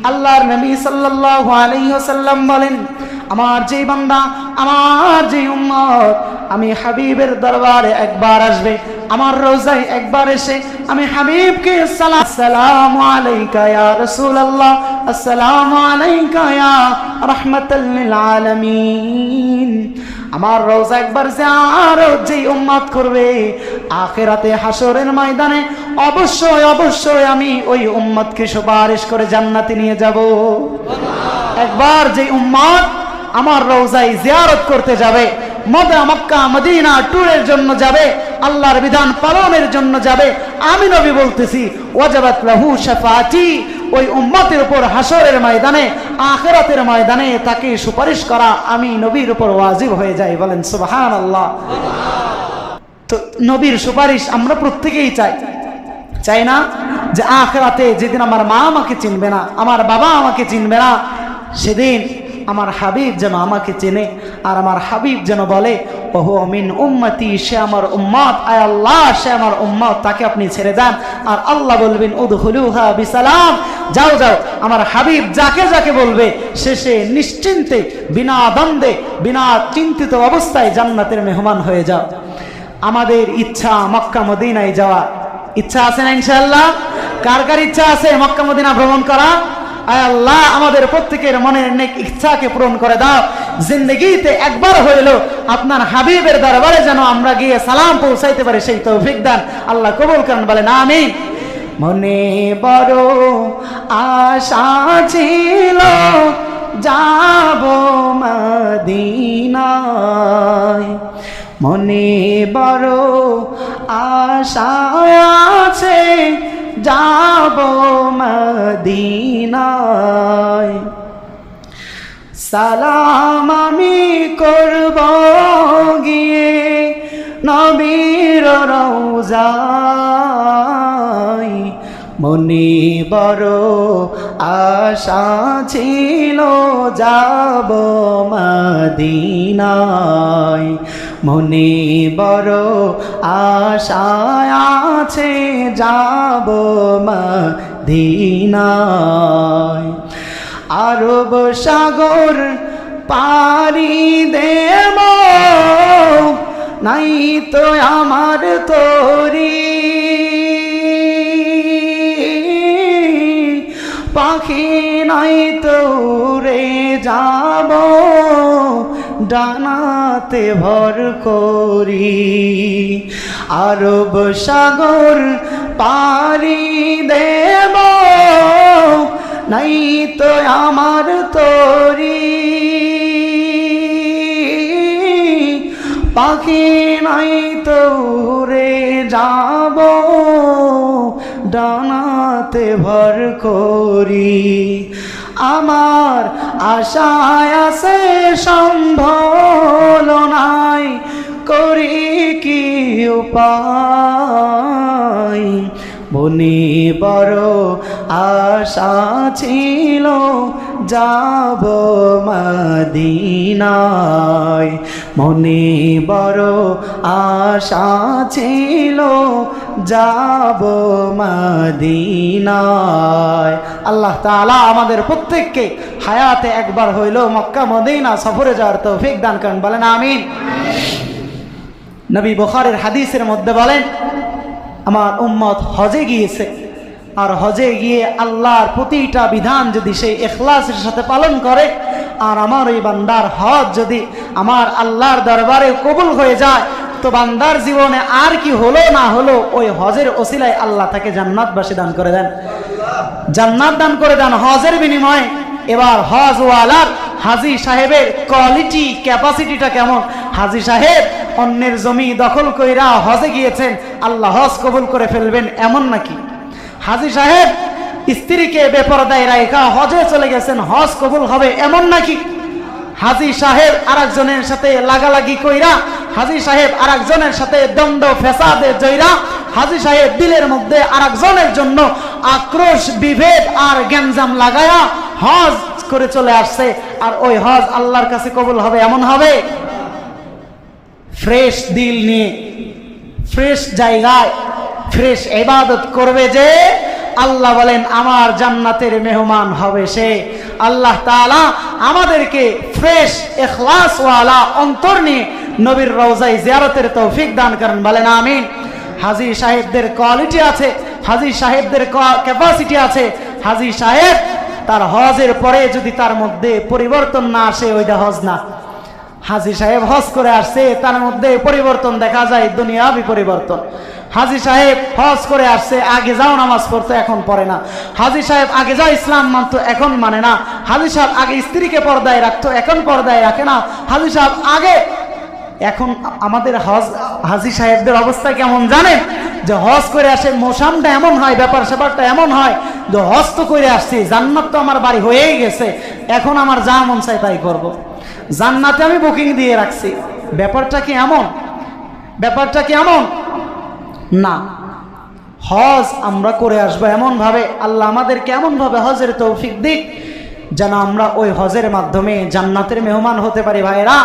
আল্লাহর নবী সাল্লাল্লাহু আলাইহি ওয়াসাল্লাম বলেন, আমার যে বান্দা, আমার যে উম্মত আমি হাবিবের দরবারে একবার আসবে, আমার রওজায় একবার এসে আমি হাবিবকে আসসালামু আলাইকা ইয়া রাসূলুল্লাহ, আসসালামু আলাইকা ইয়া রাহমাতাল লিল আলামিন, আমার রওজা একবার জিয়ারত যেই উম্মত করবে, আখিরাতে হাসরের ময়দানে অবশ্যই অবশ্যই আমি ওই উম্মতকে সুপারিশ করে জান্নাতে নিয়ে যাব। একবার যেই উম্মত আমার রওজায় জিয়ারত করতে যাবে, মক্কা মদিনা ট্যুরের জন্য যাবে, আল্লাহর বিধান পালনের জন্য যাবে, আমি নবী বলতেছি ওয়াজাবাত লাহু শাফাআতি, ওই উম্মতের উপর হাসরের ময়দানে আখিরাতের ময়দানে তাকে সুপারিশ করা আমি নবীর উপর ওয়াজিব হয়ে যায়। বলেন সুবহানাল্লাহ। তো নবীর সুপারিশ আমরা প্রত্যেকেই চাই, চাই না? যে আখিরাতে যেদিন আমার মা আমাকে চিনবে না, আমার বাবা আমাকে চিনবে না, সেদিন আমার হাবিব যেন আমাকে চেনে, আর আমার হাবিব যেন বলে ওহু মিন উম্মতি, সে আমার উম্মত, আয় আল্লাহ সে আমার উম্মত, তাকে আপনি ছেড়ে দেন। আর আল্লাহ বলবেন উদখুলুহা বিসালাম, যাও যাও। আমার হাবিব যাকে যাকে বলবে শেষে নিশ্চিন্তে, বিনা দ্বন্দ্বে, বিনা চিন্তিত অবস্থায় জান্নাতের মেহমান হয়ে যাও। আমাদের ইচ্ছা মক্কা মদিনায় যাওয়া, ইচ্ছা আছে না ইনশাআল্লাহ? কার কার ইচ্ছা আছে মক্কা মদিনা ভ্রমণ করা? আয় আল্লাহ আমাদের প্রত্যেকের মনের নেক ইচ্ছাকে পূরণ করে দাও। জিন্দেগিতে একবার হইল আপনার হাবিবের দরবারে যেন আমরা গিয়ে সালাম পৌঁছাইতে পারি, সেই তৌফিক দান আল্লাহ কবুল করেন, বলেন আমিন। মনে বড় আশা ছিল যাব মদিনায়, মনে বড় আশা আছে যাব মদিনায়, সালাম আমি করব গিয়ে নবীর রওজায়, মনে বড় আশা ছিল যাব মদিনায়, মনে বড় আশা আছে যাব মদিনায়, আরব সাগর পাড়ি দেব নাই তো আমার তরি, পাখি নাই তো উড়ে যাব ডানাতে ভর করি, আরব সাগর পাড়ি দেব নাই তো আমার তরি, পাখি নাই তো উড়ে যাব ডানাতে ভর করি, আমার আশায় আছে সম্ভল নাই, করি কি উপায়, মনে বড় আশা ছিল যাব মদিনায়, মনে বড় আশা ছিল যাব মদিনায়। আল্লাহ তাআলা আমাদের প্রত্যেককে হায়াতে একবার হইল মক্কা মদিনা সফরে যাওয়ার তৌফিক দান করেন, বলেন আমিন। নবী বুখারীর হাদিসের মধ্যে বলেন, আমার উম্মত হজে গিয়েছে, আর হজে গিয়ে আল্লাহর প্রতিটা বিধান যদি সে ইখলাসের সাথে পালন করে, আর আমার ওই বান্দার হজ যদি আমার আল্লাহর দরবারে কবুল হয়ে যায়, তো বান্দার জীবনে আর কি হলো না হলো ওই হজের ওসিলায় আল্লাহ তাকে জান্নাতবাসী দান করে দেন, জান্নাত দান করে দেন হজের বিনিময়ে। এবার হজ ওয়ালার, হাজী সাহেবের কোয়ালিটি ক্যাপাসিটিটা কেমন? হাজী সাহেব অন্যের জমি দখল কইরা হজে গিয়েছেন, আল্লাহ হজ কবুল করে ফেলবেন এমন নাকি? হাজী সাহেব স্ত্রীকে বেপরদায় রাখা হজে চলে গেছেন, হজ কবুল হবে এমন নাকি? হাজী সাহেব আরেকজনের সাথে লাগালাগি কইরা, হাজী সাহেব আরেকজনের সাথে দ্বন্দ্ব ফেসাদে জয়রা, হাজী সাহেব দিলের মধ্যে আরেকজনের জন্য আক্রোশ বিভেদ আর গ্যাঞ্জাম লাগায়া হজ করে চলে আসছে, আর ওই হজ আল্লাহর কাছে কবুল হবে এমন হবে? ফ্রেশ দিল নিয়ে ফ্রেশ জায়গায় ফ্রেশ ইবাদত করবে যে, আল্লাহ বলেন আমার জান্নাতের মেহমান হবে সে। আল্লাহ তাআলা আমাদেরকে ফ্রেশ ইখলাস ওয়ালা অন্তর নিয়ে নবীর রওজায় জিয়ারতের তৌফিক দান করেন, বলেন আমিন। হাজী সাহেবদের কোয়ালিটি আছে, হাজী সাহেবদের ক্যাপাসিটি আছে। হাজী সাহেব তার হজের পরে যদি তার মধ্যে পরিবর্তন না আসে, ওইটা হজ না। হাজী সাহেব হজ করে আসছে, তার মধ্যে পরিবর্তন দেখা যায়, দুনিয়াবি পরিবর্তন। হাজী সাহেব হজ করে আসছে, আগে যাও নামাজ পড়তো, এখন পড়ে না। হাজী সাহেব আগে যাও ইসলাম মানতো, এখন মানে না। হাজী সাহেব আগে স্ত্রীকে পর্দায় রাখতো, এখন পর্দায় রাখে না। হাজী সাহেব আগে, এখন আমাদের হাজী সাহেবদের অবস্থা কেমন জানেন? যে হজ করে আসে, মৌসামটা এমন হয়, ব্যাপার স্যাপারটা এমন হয় যে হজ তো করে আসছি, জান্নাত তো আমার বাড়ি হয়েই গেছে, এখন আমার যা মন চাই তাই করবো, জান্নাতে আমি বুকিং দিয়ে রাখছি। ব্যাপারটা কি এমন? ব্যাপারটা কি এমন না। হজ আমরা করে আসবো এমন ভাবে, আল্লাহ আমাদেরকে এমন ভাবে হজের তৌফিক দিক যেন আমরা ওই হজের মাধ্যমে জান্নাতের মেহমান হতে পারি। ভাইরা,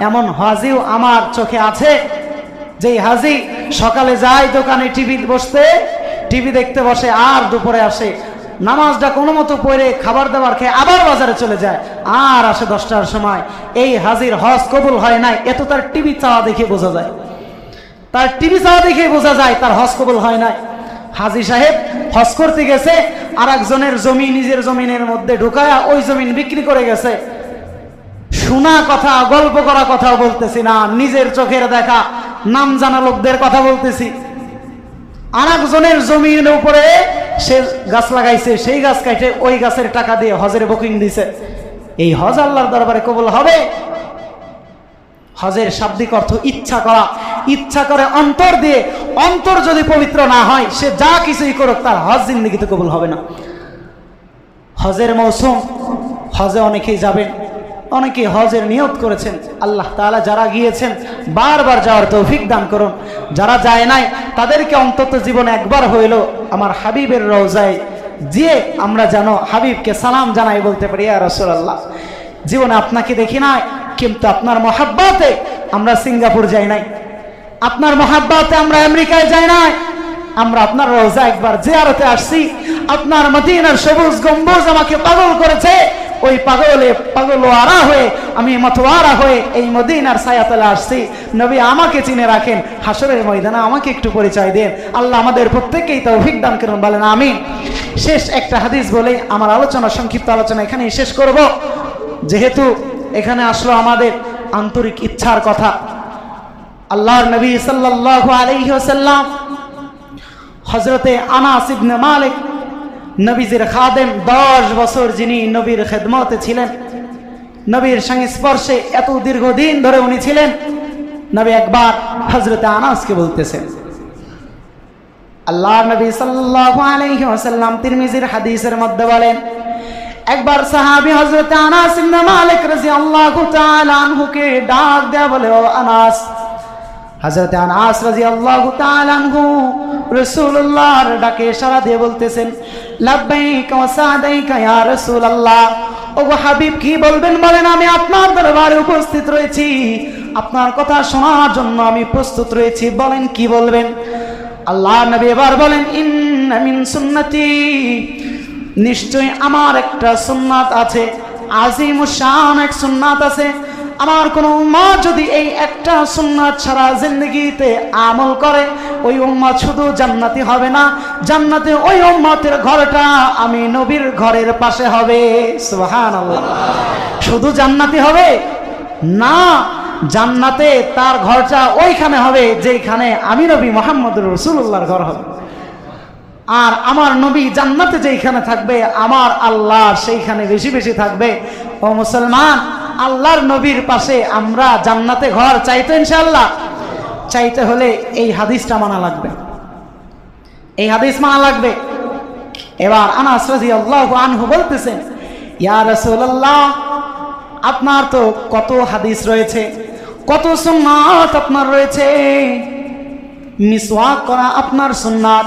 এমন হাজিও আমার চোখে আছে, যে হাজি সকালে যায় দোকানে টিভি বসতে, টিভি দেখতে বসে, আর দুপুরে আসে, নামাজটা কোনো মতো পড়ে খাবার দাবার খেয়ে আবার বাজারে চলে যায়, আর আসে 10টার সময়। এই হাজির হজ কবুল হয় নাই, এত তার টিভি চাওয়া দেখে বোঝা যায়, তার টিভি চাওয়া দেখে বোঝা যায় তার হজ কবুল হয় নাই। হাজী সাহেব হজ করতে গেছে, আর একজনের জমি নিজের জমিনের মধ্যে ঢুকায়া ওই জমিন বিক্রি করে গেছে। শোনা কথা, গল্প করা কথা বলতেছি না, নিজের চোখের দেখা নাম জানা লোকদের কথা বলতেছি। আর একজনের জমির উপরে সে গাছ লাগাইছে, সেই গাছ কাটে ওই গাছের টাকা দিয়ে হজের বুকিং দিছে। এই হজ আল্লাহর দরবারে কবুল হবে? হজের শাব্দিক অর্থ ইচ্ছা করা, ইচ্ছা করে অন্তর দিয়ে। অন্তর যদি পবিত্র না হয়, সে যা কিছুই করুক, তার হজ জিন্দেগিতে কবুল হবে না। হজের মৌসুম, হজে অনেকেই যাবেন, অনেকে হজের নিয়ত করেছেন। আল্লাহ তাআলা যারা গিয়েছেন বারবার যাওয়ার তৌফিক দান করুন, যারা যায় নাই তাদেরকে অন্তত জীবনে একবার হইল আমার হাবিবের রওজায় গিয়ে আমরা যেন হাবিবকে সালাম জানাই, বলতে পারি ইয়া রাসূলুল্লাহ, জীবনে আপনাকে দেখি নাই, কিন্তু আপনার মহাব্বতে আমরা সিঙ্গাপুর যাই নাই, আপনার মহাব্বতে আমরা আমেরিকায় যাই নাই, আমরা আপনার রওজা একবার জিয়ারতে আসছি। আপনার মদিনার সবুজ গম্বুজ আমাকে পাগল করেছে, ওই পাগলওয়ারা হয়ে আমি মতওয়ারা হয়ে এই মদিনার ছায়াতলে আসছি। নবী আমাকে চিনে রাখেন, হাসরের ময়দানে আমাকে একটু পরিচয় দেন। আল্লাহ আমাদের প্রত্যেককেই তৌফিক দান করুন, বলেন আমিন। শেষ একটা হাদিস বলে আমার আলোচনা, সংক্ষিপ্ত আলোচনা এখানেই শেষ করব। যেহেতু এখানে আসলো আমাদের আন্তরিক ইচ্ছার কথা। আল্লাহর নবী সাল্লাল্লাহু আলাইহি ওয়াসাল্লাম হযরতে আনাস ইবনে মালিক, নবীজির খাদেম, 10 বছর যিনি নবীর খেদমতে ছিলেন, নবীর সংস্পর্শে এত দীর্ঘদিন ধরে উনি ছিলেন। নবী একবার হযরতে আনাসকে বলতেছেন, আল্লাহর নবী সাল্লাল্লাহু আলাইহি ওয়াসাল্লাম তিরমিজির হাদিসের মধ্যে বলেন, একবার সাহাবী হযরতে আনাস ইবনে মালিক রাদিয়াল্লাহু তাআলা আনহুকে ডাক দেয়া বলে, ও আনাস। হযরতে আনাস রাদিয়াল্লাহু তাআলা আনহু রাসূলুল্লাহর ডাকে সাড়া দিয়ে বলতেছেন, লাব্বাইকা ওয়া সাদাইকা ইয়া রাসূলুল্লাহ। ওগো হাবিব, কি বলবেন বলেন, আমি আপনার দরবারে উপস্থিত রয়েছি, আপনার কথা শোনার জন্য আমি প্রস্তুত রয়েছি, বলেন কি বলবেন। আল্লাহর নবী এবার বলেন, ইন্না মিন সুন্নতি, নিশ্চয় আমার একটা সুন্নাত আছে, আজিমুশ শান এক সুন্নাত আছে। আমার কোন উম্মত যদি এই একটা সুন্নাত সারা জিন্দেগিতে আমল করে, ওই উম্মত শুধু জান্নাতি হবে না, জান্নাতে ওই উম্মতের ঘরটা আমি নবীর ঘরের পাশে হবে। সুবহানাল্লাহ। শুধু জান্নাতি হবে না, জান্নাতে তার ঘরটা ওইখানে হবে যেখানে আমি নবী মুহাম্মদুর রাসূলুল্লাহর ঘর হবে। আর আমার নবী জান্নাতে যেখানে থাকবে, আমার আল্লাহ সেইখানে বেশি বেশি থাকবে। ও মুসলমান, আল্লাহর নবীর পাশে আমরা জান্নাতে ঘর চাইতো ইনশাআল্লাহ? চাইতে হলে এই হাদিসটা মানা লাগবে, এই হাদিস মানা লাগবে। এবার আনাস রাদিয়াল্লাহু আনহু বলতেছেন, ইয়া রাসূলুল্লাহ, আপনার তো কত হাদিস রয়েছে, কত সুন্নাত আপনার রয়েছে। মিসওয়াক করা আপনার সুন্নাত,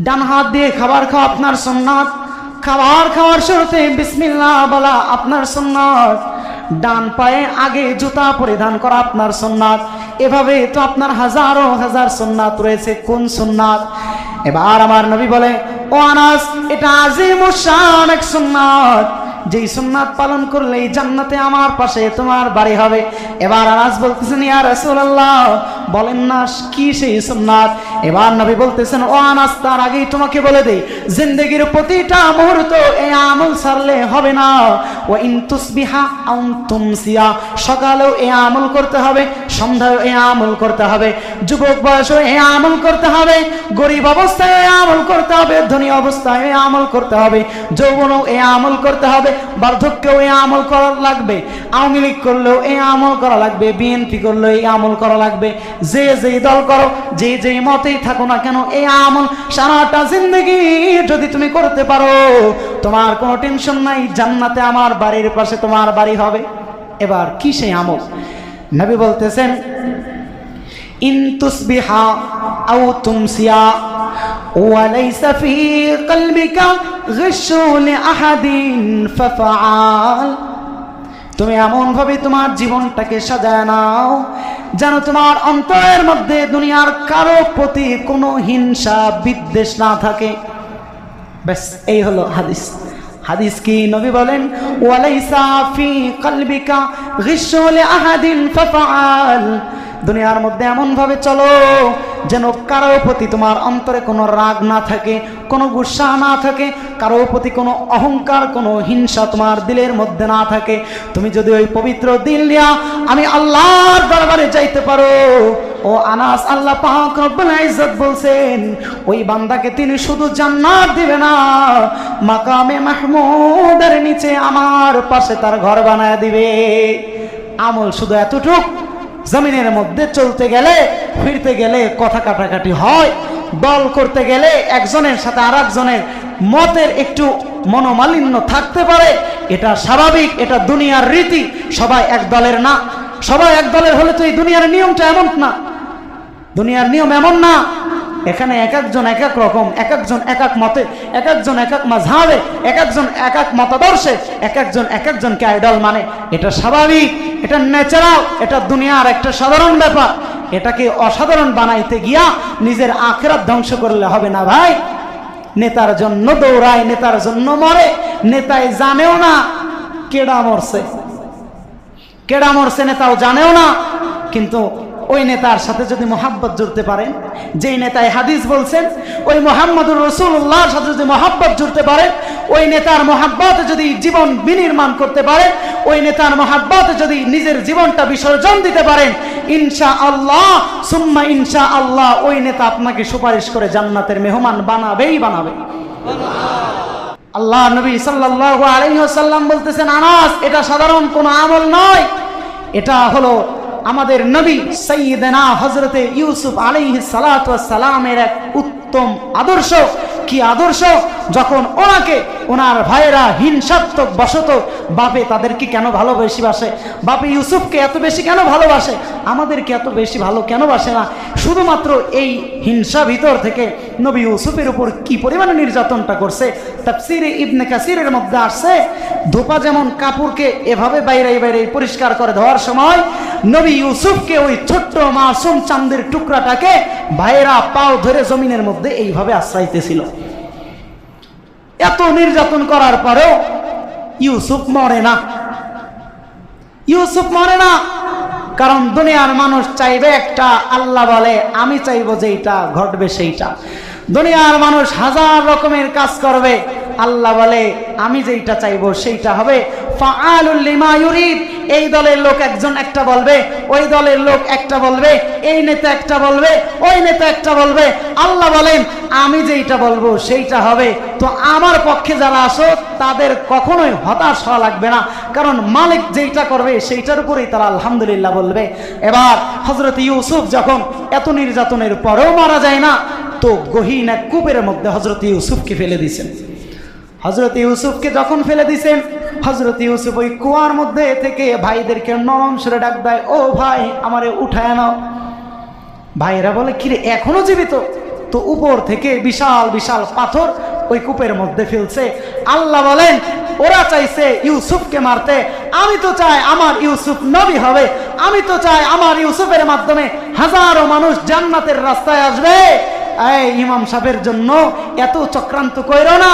ডান হাত দিয়ে খাবার খাওয়া আপনার সুন্নাত, খাবার খাওয়ার শুরুতে বিসমিল্লাহ বলা আপনার সুন্নাত, ডান পায়ে আগে জুতা পরিধান করা আপনার সুন্নাত। এভাবে তো আপনার হাজারো হাজার সুন্নাত রয়েছে। কোন সুন্নাত? এবার আমার নবী বলে, ও আনাস, এটা আযীমুশ শান এক সুন্নাত, যেই সুন্নাত পালন করলে জান্নাতে আমার পাশে তোমার বাড়ি হবে। এবার আনাস বলতেছেন, ইয়া রাসূলুল্লাহ, বলেন না কি সেই সুন্নাত? এবার নবী বলতেছেন, ও আনাস, তার আগেই তোমাকে বলে দেই, জিন্দেগির প্রতিটা মুহূর্ত এই আমল ছাড়লে হবে না। ওয়া ইন তুসবিহা আও তুমসিয়া, সকালেও এই আমল করতে হবে, সন্ধ্যায় এই আমল করতে হবে, যুবক বয়সে এই আমল করতে হবে, গরিব অবস্থায় এই আমল করতে হবে, ধনী অবস্থায় এই আমল করতে হবে, যৌবনেও এই আমল করতে হবে, বার্ধক্যেও এই আমল করা লাগবে, আওয়ামী লীগ করলেও এই আমল করা লাগবে, বিএনপি করলেও এই আমল করা লাগবে। যে যেই দল করো, যে যেই মতেই থাকো না কেন, এই আমল সারাটা জিন্দগি যদি তুমি করতে পারো, তোমার কোনো টেনশন নাই, জান্নাতে আমার বাড়ির পাশে তোমার বাড়ি হবে। এবার কি সেই আমল? নবী বলতেছেন, ইন তুসবিহা আও তুমসিয়া ওয়া লাইসা ফি কলবিকা গিশু লিআহাদিন ফাফআল। তুমি এমন ভাবে তোমার জীবনটাকে সাজায় নাও যেন তোমার অন্তরের মধ্যে দুনিয়ার কারো প্রতি কোনো হিংসা বিদ্বেষ না থাকে। ব্যাস, এই হলো হাদিস। হাদিস কি? নবী বলেন, ওয়ালাইসা ফি কলবিকা গিশু লিআহাদিন ফাফআল। দুনিয়ার মধ্যে এমন ভাবে চলো যেন কারো প্রতি তোমার অন্তরে কোনো রাগ না থাকে, কোনো গুসা না থাকে, কারো প্রতি কোনো অহংকার, কোনো হিংসা তোমার দিলের মধ্যে না থাকে। তুমি যদি ওই পবিত্র দিল নিয়া আমি আল্লাহর দরবারে যাইতে পারো, ও আনাস, আল্লাহ পাক রব্বুল ইজ্জত বলছেন, ওই বান্দাকে তিনি শুধু জান্নাত দিবে না, মাকামে মাহমুদের নিচে আমার পাশে তার ঘর বানায় দিবে। আমল শুধু এতটুক, জমিনের মধ্যে চলতে গেলে ফিরতে গেলে কথা কাটাকাটি হয়, দল করতে গেলে একজনের সাথে আর একজনের মতের একটু মনোমালিন্য থাকতে পারে, এটা স্বাভাবিক, এটা দুনিয়ার রীতি। সবাই এক দলের না, সবাই এক দলের হলে তো এই দুনিয়ার নিয়মটা এমন না, দুনিয়ার নিয়ম এমন না। এখানে এক একজন এক এক রকম, এক একজন এক এক মতে, এক একজন এক এক মাযহাবে, এক একজন এক এক মতাদর্শে, এক একজন এক একজনকে আইডল মানে। এটা স্বাভাবিক, এটা ন্যাচারাল, এটা দুনিয়ার একটা সাধারণ ব্যাপার। এটাকে অসাধারণ বানাইতে গিয়া নিজের আখিরাত ধ্বংস করলে হবে না ভাই। নেতার জন্য দৌড়ায়, নেতার জন্য মরে, নেতায় জানেও না কেডা মরছে, কেডা মরছে নেতাও জানেও না। কিন্তু ওই নেতার সাথে যদি মহাব্বত জুড়তে পারেন, যেই নেতায় হাদিস বলছেন, ওই মুহাম্মদুর রাসূলুল্লাহর সাথে যদি মহাব্বত জুড়তে পারেন, ওই নেতার মহাব্বতে যদি জীবন বিনির্মাণ করতে পারেন, ওই নেতার মহাব্বতে যদি নিজের জীবনটা বিসর্জন দিতে পারেন, ইনশাআল্লাহ সুম্মা ইনশাআল্লাহ ওই নেতা আপনাকে সুপারিশ করে জান্নাতের মেহমান বানাবেই বানাবে। আল্লাহ নবী সাল্লাল্লাহু আলাইহি ওয়াসাল্লাম বলতেছেন, আনাস, এটা সাধারণ কোনো আমল নয়, এটা হলো আমাদের নবী সাইয়্যিদানা হযরতে ইউসুফ আলাইহিস সালাতু ওয়াস সালামের এক উত্তম আদর্শ। কি আদর্শ? যখন ওনাকে ওনার ভাইয়েরা হিংসাত্মক বশত, বাপে তাদেরকে কেন ভালোবাসে, বাপে ইউসুফকে এত বেশি কেন ভালোবাসে, আমাদেরকে এত বেশি ভালো কেন বাসে না, শুধুমাত্র এই হিংসা ভিতর থেকে নবী ইউসুফের উপর কি পরিমাণে নির্যাতনটা করছে। তাফসীরে ইবনে কাসিরের মধ্যে আসছে, ধোপা যেমন কাপড়কে এভাবে বাইরে বাইরে পরিষ্কার করে ধোয়ার সময় নবী ইউসুফকে ওই ছোট্ট মাসুম চাঁদের টুকরাটাকে ভাইয়েরা পাও ধরে জমিনের মধ্যে এইভাবে আশ্রাইতেছিল। এত নির্যাতন করার পরেও ইউসুফ মরে না, ইউসুফ মরে না। কারণ দুনিয়ার মানুষ চাইবে একটা, আল্লাহ বলে আমি চাইবো যেইটা ঘটবে সেইটা। দুনিয়ার মানুষ হাজার রকমের কাজ করবে, আল্লাহ বলে আমি যেইটা চাইবো সেইটা হবে। ফাআলুল লিমা ইউরিদ, এই দলের লোক একজন একটা বলবে, ওই দলের লোক একটা বলবে, এই নেতা একটা বলবে, ওই নেতা একটা বলবে। আল্লাহ বলেন আমি যেইটা বলবো সেইটা হবে। তো আমার পক্ষে যারা আসো তাদের কখনোই হতাশ হওয়া লাগবে না, কারণ মালিক যেইটা করবে সেইটার উপরেই তারা আলহামদুলিল্লাহ বলবে। এবার হযরত ইউসুফ যখন এত নির্যাতনের পরেও মারা যায় না, তো গহীন এক কূপের মধ্যে হযরত ইউসুফকে ফেলে দিয়েছেন। হযরত ইউসুফকে যখন ফেলে দিয়েছেন, হযরত ইউসুফ ওই কুয়ার মধ্যে থেকে ভাইদেরকে নরম সুরে ডাক দেয়, ও ভাই আমারে উঠায় নাও। ভাইরা বলে কিরে এখনো জীবিত? তো উপর থেকে বিশাল বিশাল পাথর ওই কূপের মধ্যে ফেলছে। আল্লাহ বলেন ওরা চাইছে ইউসুফকে মারতে, আমি তো চাই আমার ইউসুফ নবী হবে, আমি তো চাই আমার ইউসুফের মাধ্যমে হাজারো মানুষ জান্নাতের রাস্তায় আসবে। এই ইমাম সাহেবের জন্য এত চক্রান্ত কইরো না,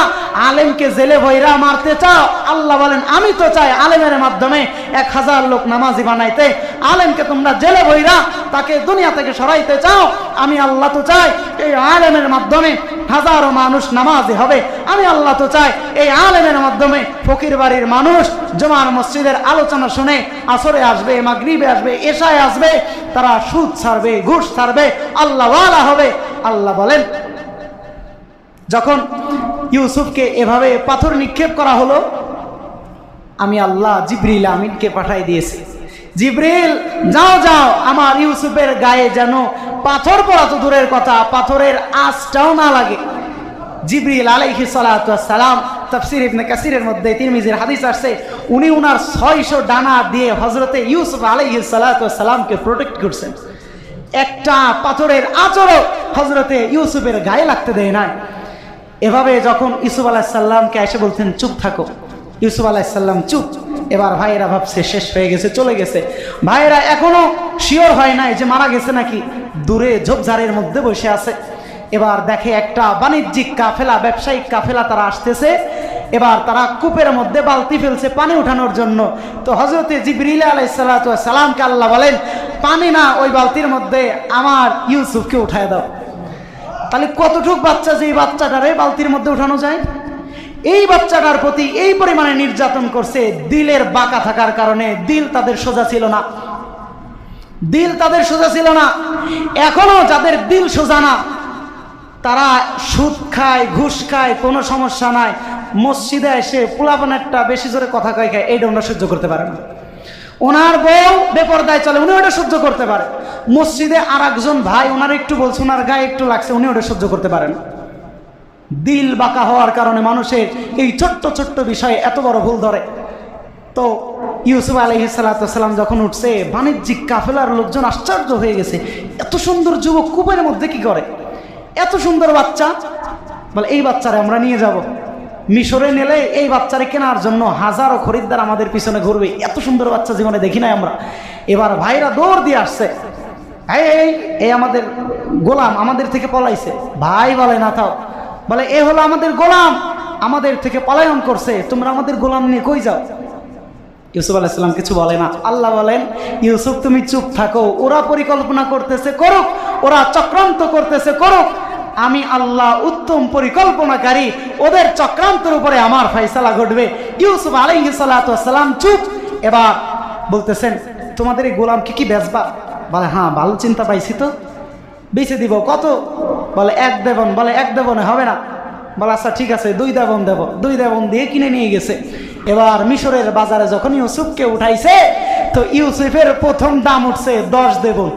আলেমকে জেলে বইরা মারতে চাও। আল্লাহ বলেন আমি তো চাই আলেমের মাধ্যমে 1000 লোক নামাজি বানাইতে। আলেমকে তোমরা জেলে বইরা তাকে দুনিয়া থেকে সরাইতে চাও, আমি আল্লাহ তো চাই এই আলেমের মাধ্যমে হাজারো মানুষ নামাজি হবে। আমি আল্লাহ তো চাই এই আলেমের মাধ্যমে ফকির বাড়ির মানুষ জুমার মসজিদের আলোচনা শুনে আসরে আসবে, মাগরিবে আসবে, এশায় আসবে, তারা সুদ ছাড়বে, ঘুষ ছাড়বে, আল্লাহ ওয়ালা হবে। আল্লাহ বলেন যখন ইউসুফকে এভাবে পাথর নিক্ষেপ করা হলো, আমি আল্লাহ জিবরিল আমিনকে পাঠাই দিয়েছি। জিবরিল যাও যাও আমার ইউসুফের গায়ে যেন পাথর পড়া তো দূরের কথা, পাথরের আঁচটাও না লাগে। জিবরিল আলাইহিস সালাতু ওয়াস সালাম, তাফসীর ইবনে কাসিরের মধ্যে তিরমিজির হাদিস আসছে, উনি উনার 600 ডানা দিয়ে হযরতে ইউসুফ আলাইহিস সালাতু ওয়াস সালামকে প্রোটেক্ট করছেন। একটা পাথরের আঁচড়ও হযরতে ইউসুফের গায়ে লাগতে দেয় না। এভাবে যখন ইউসুফ আলাইহিস সালামকে এসে বলতেন চুপ থাকো, ইউসুফ আলাইহিস সালাম চুপ। এবার ভাইয়েরা ভাবছে শেষ হয়ে গেছে, চলে গেছে। ভাইয়েরা এখনো শিওর হয় নাই যে মারা গেছে নাকি, দূরে ঝোপঝাড়ের মধ্যে বসে আছে। এবার দেখে একটা বাণিজ্যিক কাফেলা, ব্যবসায়িক কাফেলা তারা আসতেছে। এবার তারা কূপের মধ্যে বালতি ফেলছে পানি উঠানোর জন্য। তো হযরতে জিবরিল আলাইহিস সালাতু ওয়াস সালামকে আল্লাহ বলেন পানি না, ওই বালতির মধ্যে আমার ইউসুফকে উঠায় দাও। তাহলে কতটুক বাচ্চা, যে বাচ্চাটারে বালতির মধ্যে উঠানো যায়? এই বাচ্চাটার প্রতি এই পরিমাণে নির্যাতন করছে, দিলের বাঁকা থাকার কারণে। দিল তাদের সোজা ছিল না, দিল তাদের সোজা ছিল না। এখনো যাদের দিল সোজা না তারা সুদ খায়, ঘুষ খায়, কোনো সমস্যা নাই। মসজিদে এসে পোলাপানেরটা বেশি জোরে কথা কয় খায়, এইটা ওনারা সহ্য করতে পারে না। ওনার বউ বেপরদায় চলে, উনি ওটা সহ্য করতে পারে। মসজিদে আর একজন ভাই ওনার একটু বলছে, ওনার গায়ে একটু লাগছে, উনি ওটা সহ্য করতে পারেন। দিল বাঁকা হওয়ার কারণে মানুষের এই ছোট্ট ছোট্ট বিষয়ে এত বড় ভুল ধরে। তো ইউসুফ আলাইহিস সালাতু ওয়াস সালাম যখন উঠছে, বাণিজ্যিক কাফেলার লোকজন আশ্চর্য হয়ে গেছে, এত সুন্দর যুবক কূপের মধ্যে কি করে? এত সুন্দর বাচ্চা। বলে এই বাচ্চারে আমরা নিয়ে যাব, মিশরে নিলে এই বাচ্চারে কেনার জন্য হাজারো খরিদ্দার আমাদের পিছনে ঘুরবে, এত সুন্দর বাচ্চা জীবনে দেখি নাই আমরা। এবার ভাইরা দৌড় দিয়ে আসছে, এই আমাদের গোলাম আমাদের থেকে পলাইছে। ভাই বলে না থাও, বলে এ হলো আমাদের গোলাম, আমাদের থেকে পলায়ন করছে, তোমরা আমাদের গোলাম নিয়ে কই যাও? ইউসুফ আলাইহিস সালাম কিছু বলে না। আল্লাহ বলেন ইউসুফ তুমি চুপ থাকো, ওরা পরিকল্পনা করতেছে করুক, ওরা চক্রান্ত করতেছে করুক, আমি আল্লাহ উত্তম পরিকল্পনাকারী, ওদের চক্রান্তের উপরে আমার ফয়সালা ঘটবে। ইউসুফ আলাইহিস সালাতু ওয়াস সালাম চুপ। এবার বলতেছেন তোমাদের এই গোলামকে কি বেচবা? বলে হ্যাঁ, ভালো চিন্তা পাইছি তো, বেচে দিব। কত? বলে 1 দেবন। বলে 1 দেবনে হবে না। বলে আচ্ছা ঠিক আছে 2 দেবন দেব। 2 দেবন দিয়ে কিনে নিয়ে গেছে। এবার মিশরের বাজারে যখন ইউসুফকে উঠাইছে, তো ইউসুফের প্রথম দাম উঠছে 10 দেবন,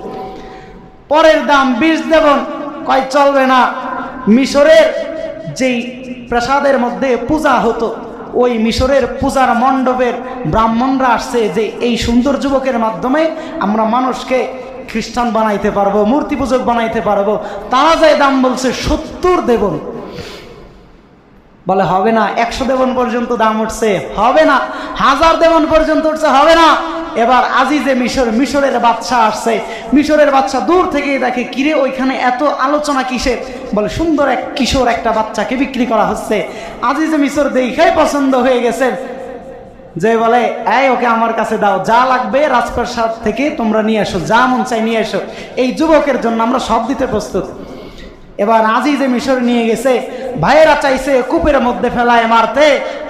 পরের দাম 20 দেবন। কয় চলবে না। মিশরের যেই প্রাসাদের মধ্যে পূজা হতো, ওই মিশরের পূজার মণ্ডপের ব্রাহ্মণরা আসছে যে এই সুন্দর যুবকের মাধ্যমে আমরা মানুষকে খ্রিস্টান বানাইতে পারবো, মূর্তি পূজক বানাইতে পারবো। তারা যে দাম বলছে 70 দেবন। বলে হবে না। 100 দেবন পর্যন্ত দাম উঠছে, হবে না। 1000 দেবন পর্যন্ত উঠছে, হবে না। এবার আজিজে মিশরের বাদশা আসছে। মিশরের বাদশা দূর থেকেই দেখে কিরে ওইখানে এত আলোচনা কিসের? বলে সুন্দর এক কিশোর একটা বাচ্চাকে বিক্রি করা হচ্ছে। আজিজে মিশর দেখাই পছন্দ হয়ে গেছেন, যে বলে এই ওকে আমার কাছে দাও, যা লাগবে রাজপ্রাসাদ থেকে তোমরা নিয়ে এসো, যা মন চাই নিয়ে এসো, এই যুবকের জন্য আমরা সব দিতে প্রস্তুত। এবার আজিজে মিশর নিয়ে গেছে, ভাইয়েরা চাইছে কূপের মধ্যে ফেলায় মারতে,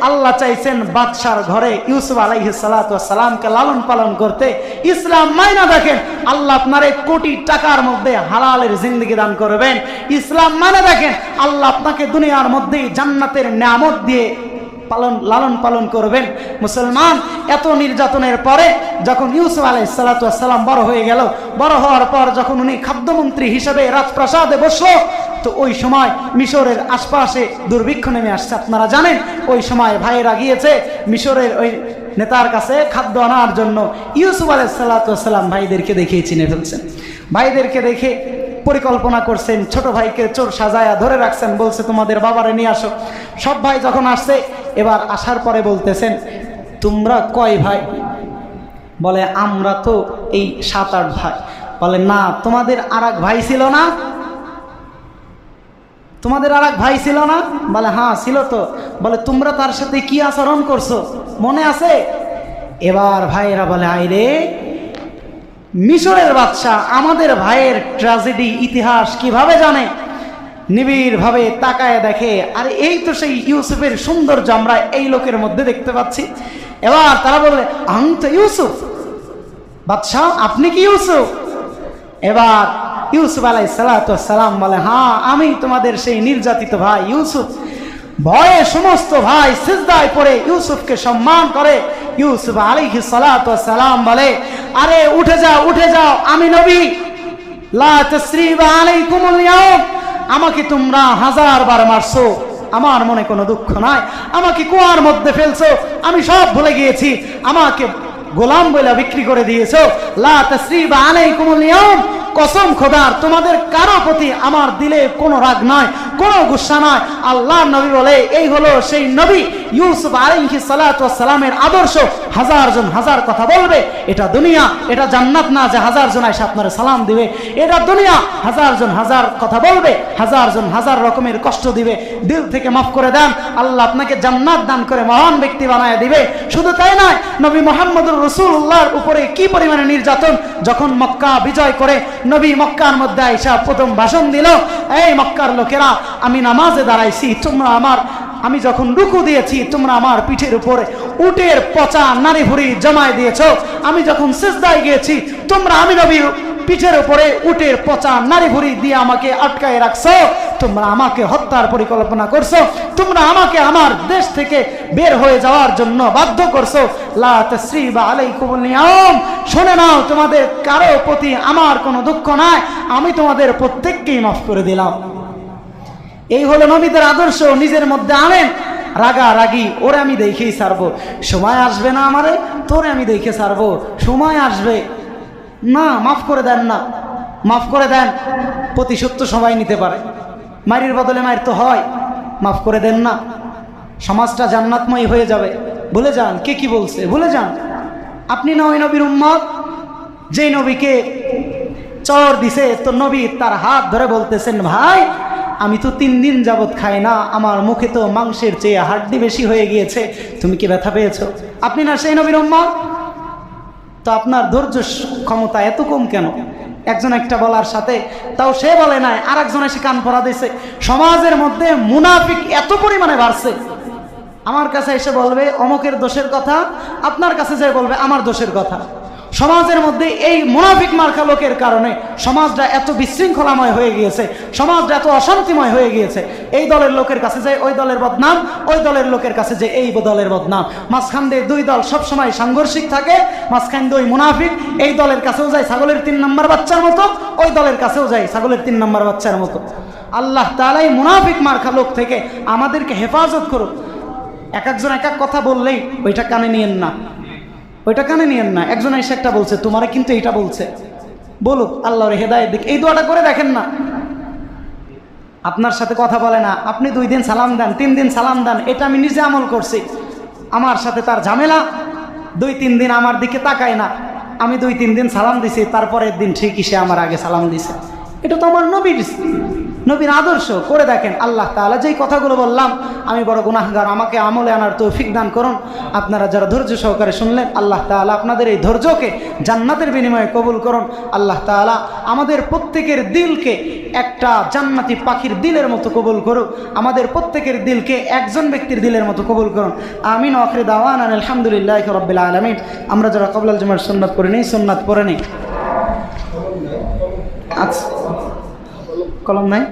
আল্লাহ চাইছেন বাদশার ঘরে ইউসুফ আলাইহিস সালাতু ওয়াস সালামকে লালন পালন করতে। ইসলাম মাইনা দেখেন, আল্লাহ আপনারে কোটি টাকার মধ্যে হালালের জিন্দেগি দান করবেন। ইসলাম মানে দেখেন, আল্লাহ আপনাকে দুনিয়ার মধ্যেই জান্নাতের নিয়ামত দিয়ে লালন পালন করবেন। মুসলমান, এত নির্যাতনের পরে যখন ইউসুফ আলাইহিস সালাতু ওয়াস সালাম বড় হয়ে গেল, বড় হওয়ার পর যখন উনি খাদ্যমন্ত্রী হিসেবে রাজপ্রাসাদে বসলো, তো ওই সময় মিশরের আশপাশে দুর্ভিক্ষ নেমে আসছে। আপনারা জানেন ওই সময় ভাইয়েরা গিয়েছে মিশরের ওই নেতার কাছে খাদ্য আনার জন্য। ইউসুফ আলাইহিস সালাতু ওয়াস সালাম ভাইদেরকে দেখেই চিনে ফেলছেন। ভাইদেরকে দেখে পরিকল্পনা করছেন, ছোট ভাইকে চোর সাজায়া ধরে রাখছেন, বলছে তোমাদের বাবারে নিয়ে আসো। সব ভাই যখন আসছে, এবার আসার পরে বলতেছেন, তোমরা কয় ভাই? বলে আমরা তো এই 7-8 ভাই। বলে না, তোমাদের আর এক ভাই ছিল না? তোমাদের আর এক ভাই ছিল না? বলে হ্যাঁ ছিল তো। বলে তোমরা তার সাথে কি আচরণ করছো মনে আছে? এবার ভাইয়েরা বলে আইরে, মিশরের বাদশাহ আমাদের ভাইয়ের ট্র্যাজেডি ইতিহাস কিভাবে জানে? নিবিড় ভাবে তাকায় দেখে, আরে এই তো সেই ইউসুফের সৌন্দর্য আমরা এই লোকের মধ্যে দেখতে পাচ্ছি। এবার তারা বললে আমি তো ইউসুফ। বাদশাহ আপনি কি ইউসুফ? এবার ইউসুফ আলাইহিস সালাতু ওয়াস সালাম বলে হ্যাঁ আমি তোমাদের সেই নির্যাতিত ভাই ইউসুফ। ভয়ে সমস্ত ভাই সিজদায় পড়ে ইউসুফকে সম্মান করে। ইউসুফ আলাইহিস সালাতু ওয়াস সালাম বলে, আরে উঠে যাও উঠে যাও, আমি নবী, লা তাসরিবা আলাইকুমুল ইয়াউম। আমাকে তোমরা 1000 বার মারছো, আমার মনে কোনো দুঃখ নাই। আমাকে কুয়ার মধ্যে ফেলছো, আমি সব ভুলে গিয়েছি। আমাকে গোলাম বলে বিক্রি করে দিয়েছো। লা তাসরিবা আলাইকুমুল ইয়াউম, কসম খোদার তোমাদের কারো প্রতি আমার দিলে কোনো রাগ নয়, কোনো গুসা নয়। আল্লাহর নবী বলে এই হলো সেই নবী ইউসুফ আলাইহিস সালাতু ওয়াস সালামের আদর্শ। 1000 জন 1000 কথা বলবে, এটা দুনিয়া, এটা জান্নাত না যে 1000 জন এসে আপনার সালাম দিবে। এটা দুনিয়া, 1000 জন 1000 কথা বলবে, 1000 জন 1000 রকমের কষ্ট দিবে। দিল থেকে মাফ করে দেন, আল্লাহ আপনাকে জান্নাত দান করে মহান ব্যক্তি বানায় দিবে। শুধু তাই নয়, নবী মুহাম্মদুর রাসূলুল্লাহর উপরে কি পরিমাণে নির্যাতন। যখন মক্কা বিজয় করে নবী মক্কার মধ্যে আইসা প্রথম ভাষণ দিল, এই মক্কার লোকেরা, আমি নামাজে দাঁড়াইছি, তোমরা আমি যখন রুকু দিয়েছি তোমরা আমার পিঠের উপরে উটের পচা নারী ভুঁড়ি জমায় দিয়েছো। আমি যখন সিজদায় গিয়েছি তোমরা আমি নবী পিঠের উপরে উটের পচা নারী ভুঁড়ি দিয়ে আমাকে আটকায় রাখছো। তোমরা আমাকে হত্যার পরিকল্পনা করছো, তোমরা আমাকে আমার দেশ থেকে বের হয়ে যাওয়ার জন্য বাধ্য করছো। লা তাসরিবা আলাইকুমুল ইয়াউম, শুনে নাও তোমাদের কারো প্রতি আমার কোনো দুঃখ নাই, আমি তোমাদের প্রত্যেককেই মাফ করে দিলাম। এই হলো নবীদের আদর্শ। নিজের মধ্যে আনেন রাগারাগি, ওরে আমি দেখেই ছাড়বো, সময় আসবে না আমারে, তোরে আমি দেখে ছাড়বো, সময় আসবে না, মাফ করে দেন না, মাফ করে দেন। প্রতিশোধ তো সবাই নিতে পারে, মায়ের বদলে মায়ের তো হয়, মাফ করে দেন না, সমাজটা জান্নাতময় হয়ে যাবে। ভুলে যান কে কি বলছে, ভুলে যান। আপনি না ওই নবীর উম্মত, যেই নবীকে চর দিছে, তো নবী তার হাত ধরে বলতেছেন, ভাই আমি তো 3 দিন যাবত খাই না, আমার মুখে তো মাংসের চেয়ে হাড্ডি বেশি হয়ে গিয়েছে, তুমি কি ব্যথা পেয়েছো? আপনি না সেই নবীর উম্মত? তো আপনার ধৈর্য ক্ষমতা এত কম কেন? একজন একটা বলার সাথে তাও সে বলে নাই, আর একজন এসে কান পরা দিয়েছে। সমাজের মধ্যে মুনাফিক এত পরিমাণে বাড়ছে, আমার কাছে এসে বলবে অমকের দোষের কথা, আপনার কাছে যে বলবে আমার দোষের কথা। সমাজের মধ্যে এই মুনাফিক মার্কা লোকের কারণে সমাজটা এত বিশৃঙ্খলাময় হয়ে গিয়েছে, সমাজটা এত অশান্তিময় হয়ে গিয়েছে। এই দলের লোকের কাছে যে ওই দলের বদনাম, ওই দলের লোকের কাছে যে এই দলের বদনাম। মাঝখান দিয়ে 2 দল সবসময় সাংঘর্ষিক থাকে, মাঝখান দিয়ে ওই মুনাফিক এই দলের কাছেও যায় ছাগলের 3 নম্বর বাচ্চার মতো, ওই দলের কাছেও যায় ছাগলের 3 নম্বর বাচ্চার মতো। আল্লাহ তাআলা এই মুনাফিক মার্কা লোক থেকে আমাদেরকে হেফাজত করুন। এক একজন এক এক কথা বললেই ওইটা কানে নিয়েন না, ওইটা কানে নিয়েন না। একজন এসে একটা বলছে, তোমারে কিন্তু এইটা বলছে, বলুক, আল্লাহর হেদায়েত দিক। এই দোয়াটা করে দেখেন না, আপনার সাথে কথা বলে না, আপনি 2 দিন সালাম দেন, 3 দিন সালাম দেন, এটা আমি নিজে আমল করছি। আমার সাথে তার ঝামেলা, 2-3 দিন আমার দিকে তাকায় না, আমি 2-3 দিন সালাম দিছি, তারপরের দিন ঠিকই সে আমার আগে সালাম দিছে। এটা তো আমার নবীর নবীর আদর্শ করে দেখেন। আল্লাহ তাআলা যেই কথাগুলো বললাম, আমি বড় গুনাহগার, আমাকে আমলে আনার তৌফিক দান করুন। আপনারা যারা ধৈর্য সহকারে শুনলেন, আল্লাহ তাআলা আপনাদের এই ধৈর্যকে জান্নাতের বিনিময়ে কবুল করুন। আল্লাহ তাআলা আমাদের প্রত্যেকের দিলকে একটা জান্নাতি পাখির দিলের মতো কবুল করুন। আমাদের প্রত্যেকের দিলকে একজন ব্যক্তির দিলের মতো কবুল করুন। আমিন। ওয়া আখিরু দাওয়ানা আলহামদুলিল্লাহি রাব্বিল আলামিন। আমরা যারা ক্বাবলাল জুমার সুন্নাত পড়ে নিই, সুন্নাত পড়ে নিই। আচ্ছা, কলম নাই?